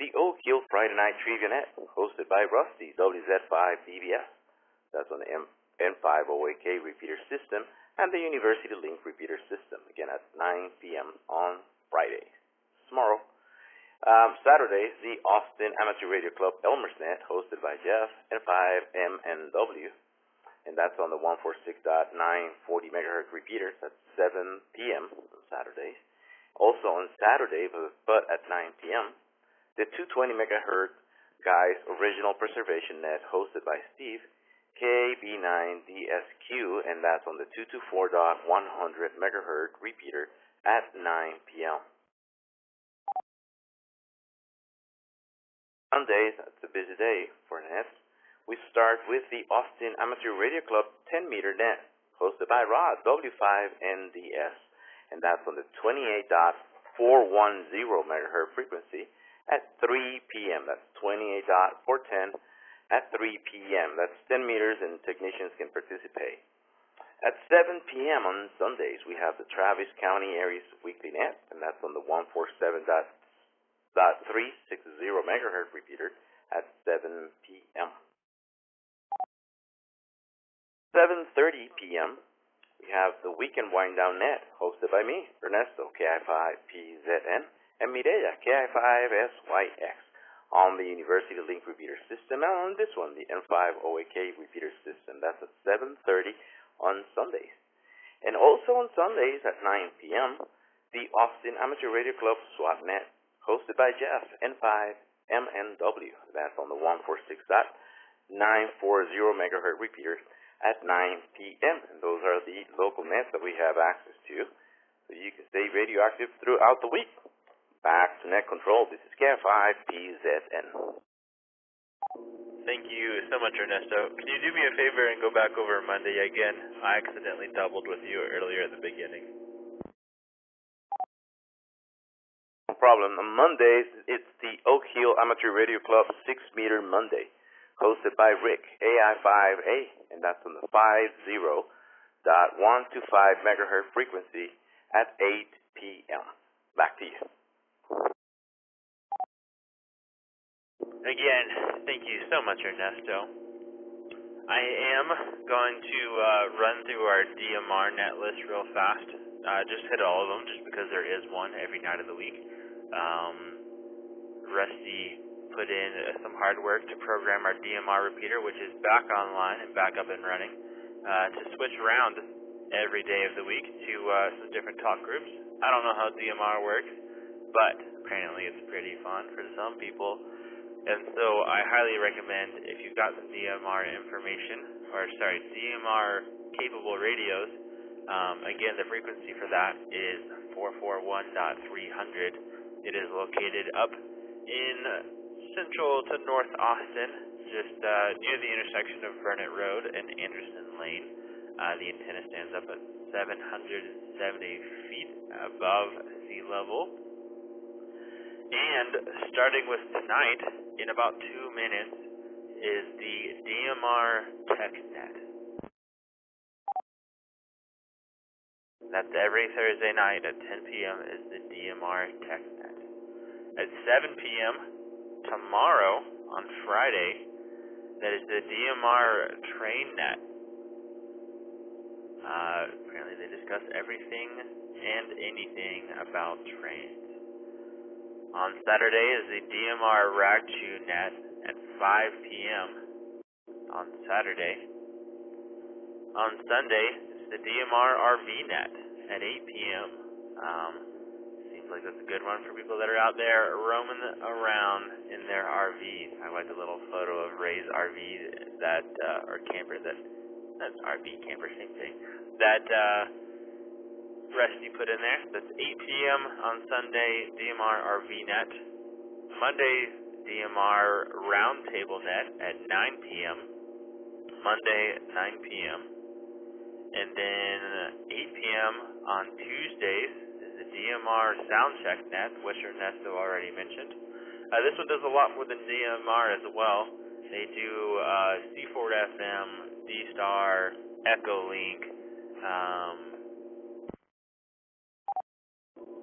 the Oak Hill Friday Night Trivia Net, hosted by Rusty, WZ5BBS. That's on the N5OAK repeater system and the University Link repeater system, again at 9 p.m. on Friday. Tomorrow. Saturday, the Austin Amateur Radio Club Elmer's Net, hosted by Jeff, N5MNW, and that's on the 146.940 megahertz repeaters at 7 p.m. on Saturdays. Also on Saturday, but at 9 p.m., the 220 megahertz Guys Original Preservation Net, hosted by Steve, KB9DSQ, and that's on the 224.100 megahertz repeater at 9 p.m. Sundays, it's a busy day for Net. we start with the Austin Amateur Radio Club 10-meter net, hosted by Rod, W5NDS, and that's on the 28.410 megahertz frequency at 3 p.m. That's 28.410 at 3 p.m. That's 10 meters, and technicians can participate. At 7 p.m. on Sundays, we have the Travis County Aries Weekly Net, and that's on the 147.360 megahertz repeater at 7 p.m. 7:30 p.m., we have the Weekend Wind Down Net, hosted by me, Ernesto, KI5PZN, and Mireya, KI5SYX, on the University Link repeater system, and on this one, the N5OAK repeater system. That's at 7:30 on Sundays. And also on Sundays at 9 p.m., the Austin Amateur Radio Club SWAT Net, hosted by Jeff, N5MNW. That's on the 146.940 megahertz repeater at 9 p.m. And those are the local nets that we have access to, so you can stay radioactive throughout the week. Back to net control. This is KI5PZN. Thank you so much, Ernesto. Can you do me a favor and go back over Monday again? I accidentally doubled with you earlier at the beginning. No problem. On Mondays, it's the Oak Hill Amateur Radio Club 6-meter Monday, hosted by Rick, AI5A, and that's on the 50.125 megahertz frequency at 8 p.m. Back to you. Again, thank you so much, Ernesto. I am going to run through our DMR net list real fast. Just hit all of them, just because there is one every night of the week. Rusty put in some hard work to program our DMR repeater, which is back online and back up and running, to switch around every day of the week to some different talk groups. I don't know how DMR works, but apparently it's pretty fun for some people. And so I highly recommend, if you've got some DMR information, DMR capable radios, again, the frequency for that is 441.300. It is located up in central to North Austin, just near the intersection of Burnett Road and Anderson Lane. The antenna stands up at 770 feet above sea level. And starting with tonight, in about 2 minutes, is the DMR TechNet. That's every Thursday night at 10 p.m. is the DMR TechNet. At 7 p.m. tomorrow, on Friday, that is the DMR TrainNet. Apparently they discuss everything and anything about trains. On Saturday is the DMR RAGCHU net at 5 p.m. on Saturday. On Sunday, it's the DMR RV net at 8 p.m. Seems like that's a good one for people that are out there roaming around in their RVs. I like the little photo of Ray's RV that, or camper that's RV, camper, same thing, that, Rusty put in there. That's 8 p.m. on Sunday, DMR RVNet. Monday, DMR Roundtable Net at 9 p.m. Monday, 9 p.m. And then 8 p.m. on Tuesdays is the DMR Soundcheck Net, which Ernesto already mentioned. This one does a lot more than DMR as well. They do C4 FM, D-Star, Echolink,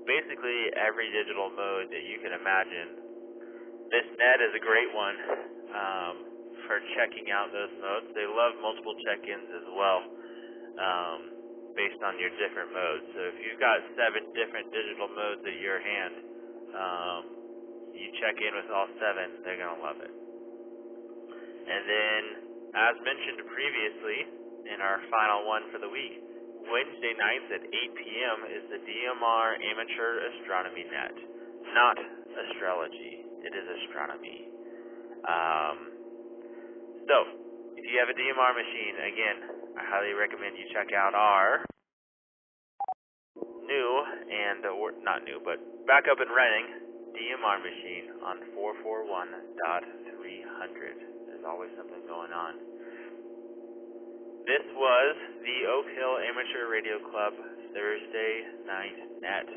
basically every digital mode that you can imagine. This net is a great one for checking out those modes. They love multiple check-ins as well, based on your different modes. So if you've got 7 different digital modes at your hand, you check in with all 7, they're going to love it. And then, as mentioned previously, in our final one for the week, Wednesday nights at 8 p.m. is the DMR Amateur Astronomy Net. Not astrology, it is astronomy. So, if you have a DMR machine, again, I highly recommend you check out our new and, not new, but back up and running DMR machine on 441.300. There's always something going on. This was the Oak Hill Amateur Radio Club Thursday Night Net.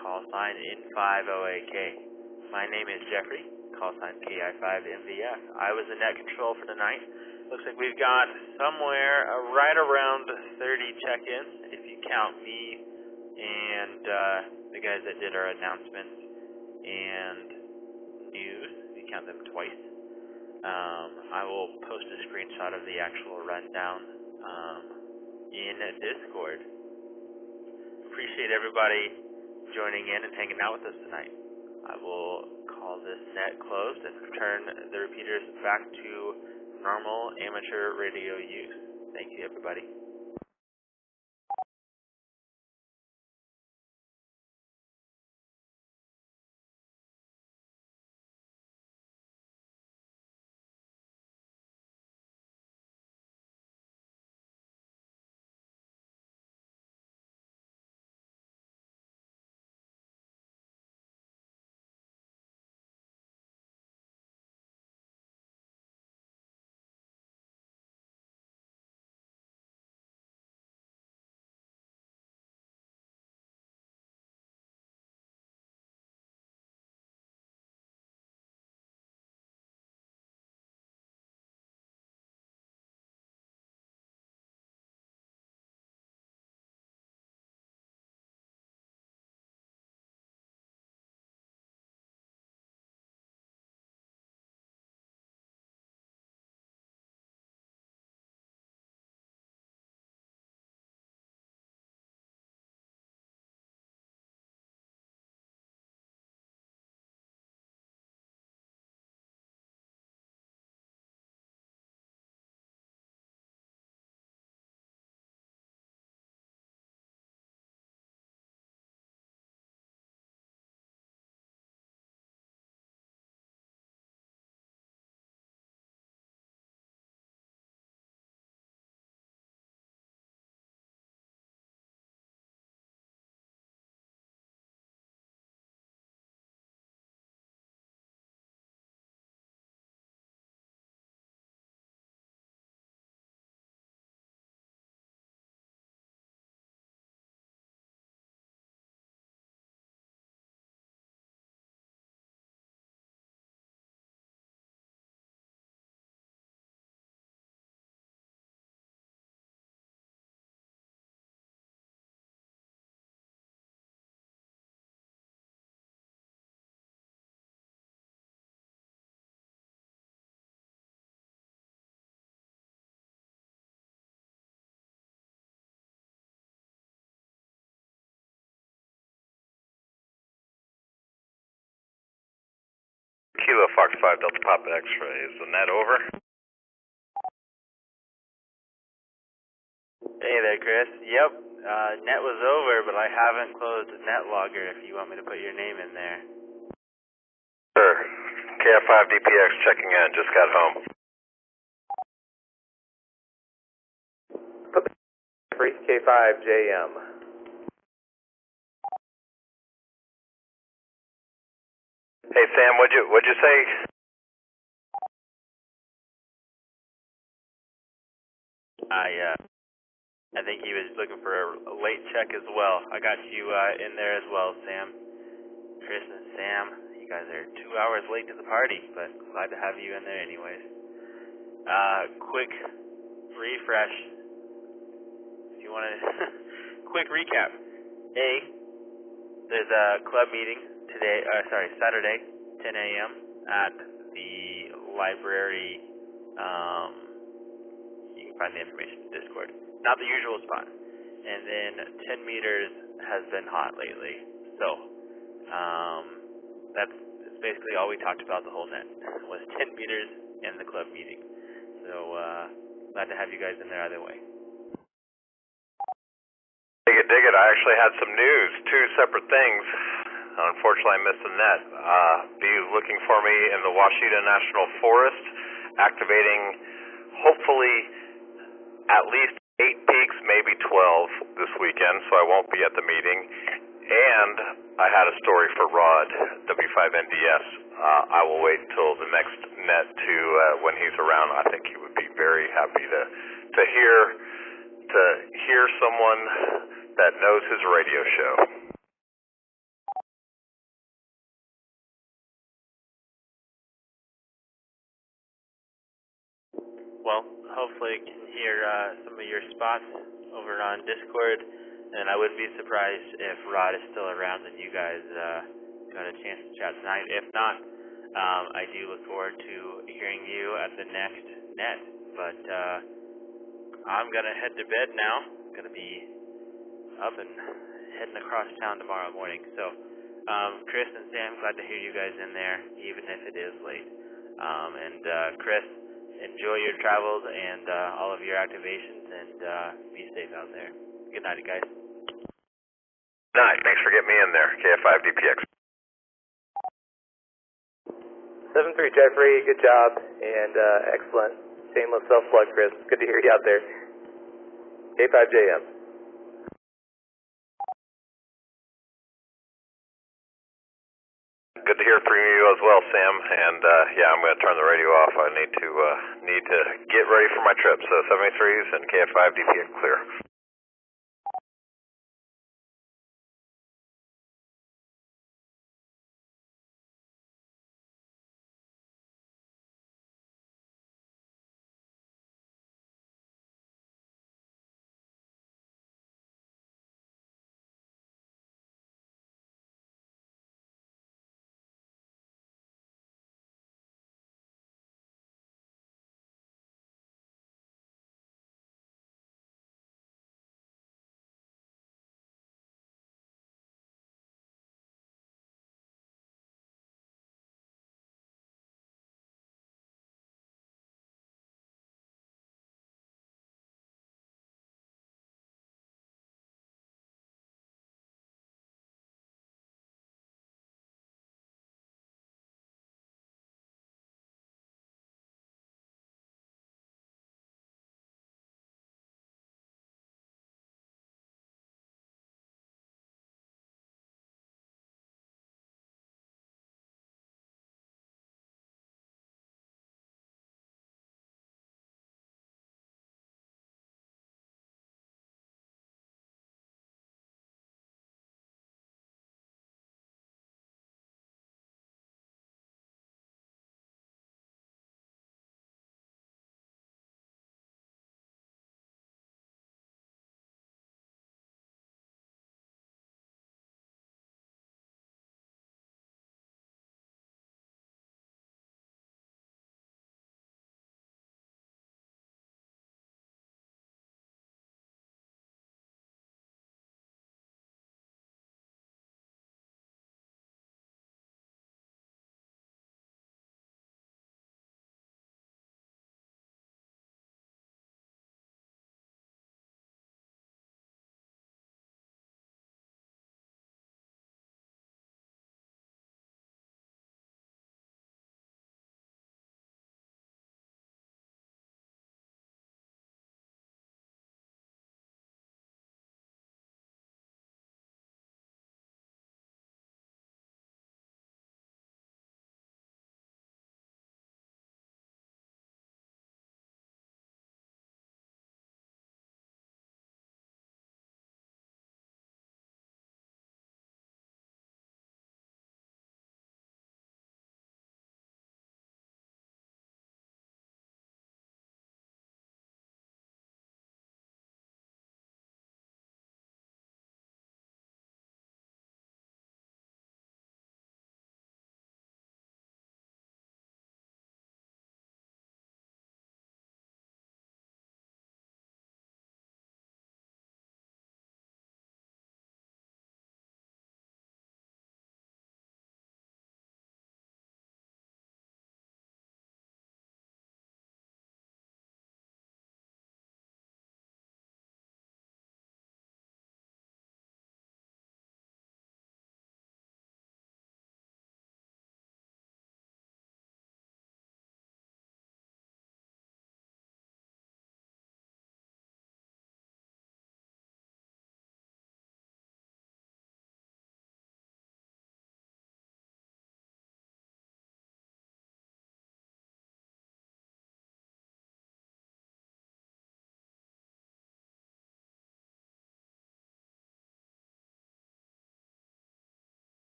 Call sign N5OAK. My name is Jeffrey. Call sign KI5MVF. I was the net control for tonight. Looks like we've got somewhere right around 30 check-ins, if you count me and the guys that did our announcements and news. If you count them twice. I will post a screenshot of the actual rundown in Discord. Appreciate everybody joining in and hanging out with us tonight. I will call this net closed and return the repeaters back to normal amateur radio use. Thank you, everybody. Kilo Fox 5 Delta Papa X-ray. Is the net over? Hey there, Chris. Yep, net was over, but I haven't closed the net logger if you want me to put your name in there. Sure. KF5DPX checking in. Just got home. K5JM. Hey Sam, what'd you say? I think he was looking for a late check as well. I got you in there as well, Sam. Chris and Sam, you guys are 2 hours late to the party, but glad to have you in there anyways. Quick refresh. If you want to, quick recap. There's a club meeting today, Saturday, 10 a.m. at the library. You can find the information in Discord. Not the usual spot. And then 10 meters has been hot lately. So, that's basically all we talked about the whole net, was 10 meters and the club meeting. So, glad to have you guys in there either way. Dig it. I actually had some news, two separate things. Unfortunately, I missed the net. Be looking for me in the Washita National Forest, activating hopefully at least 8 peaks, maybe 12 this weekend, so I won't be at the meeting. And I had a story for Rod, W5NDS. I will wait until the next net to when he's around. I think he would be very happy to hear someone that knows his radio show. Well, hopefully you can hear some of your spots over on Discord, and I wouldn't be surprised if Rod is still around and you guys got a chance to chat tonight. If not, I do look forward to hearing you at the next net. But I'm going to head to bed now. I'm going to be up and heading across town tomorrow morning. So, Chris and Sam, glad to hear you guys in there, even if it is late. And Chris, enjoy your travels and all of your activations, and be safe out there. Good night, guys. Night. Thanks for getting me in there. KF5DPX. 7-3 Jeffrey, good job and excellent. Shameless self-plug, Chris. Good to hear you out there. K5JM. Good to hear from you as well, Sam. And yeah, I'm going to turn the radio off. I need to get ready for my trip. So 73s and KF5DPX clear.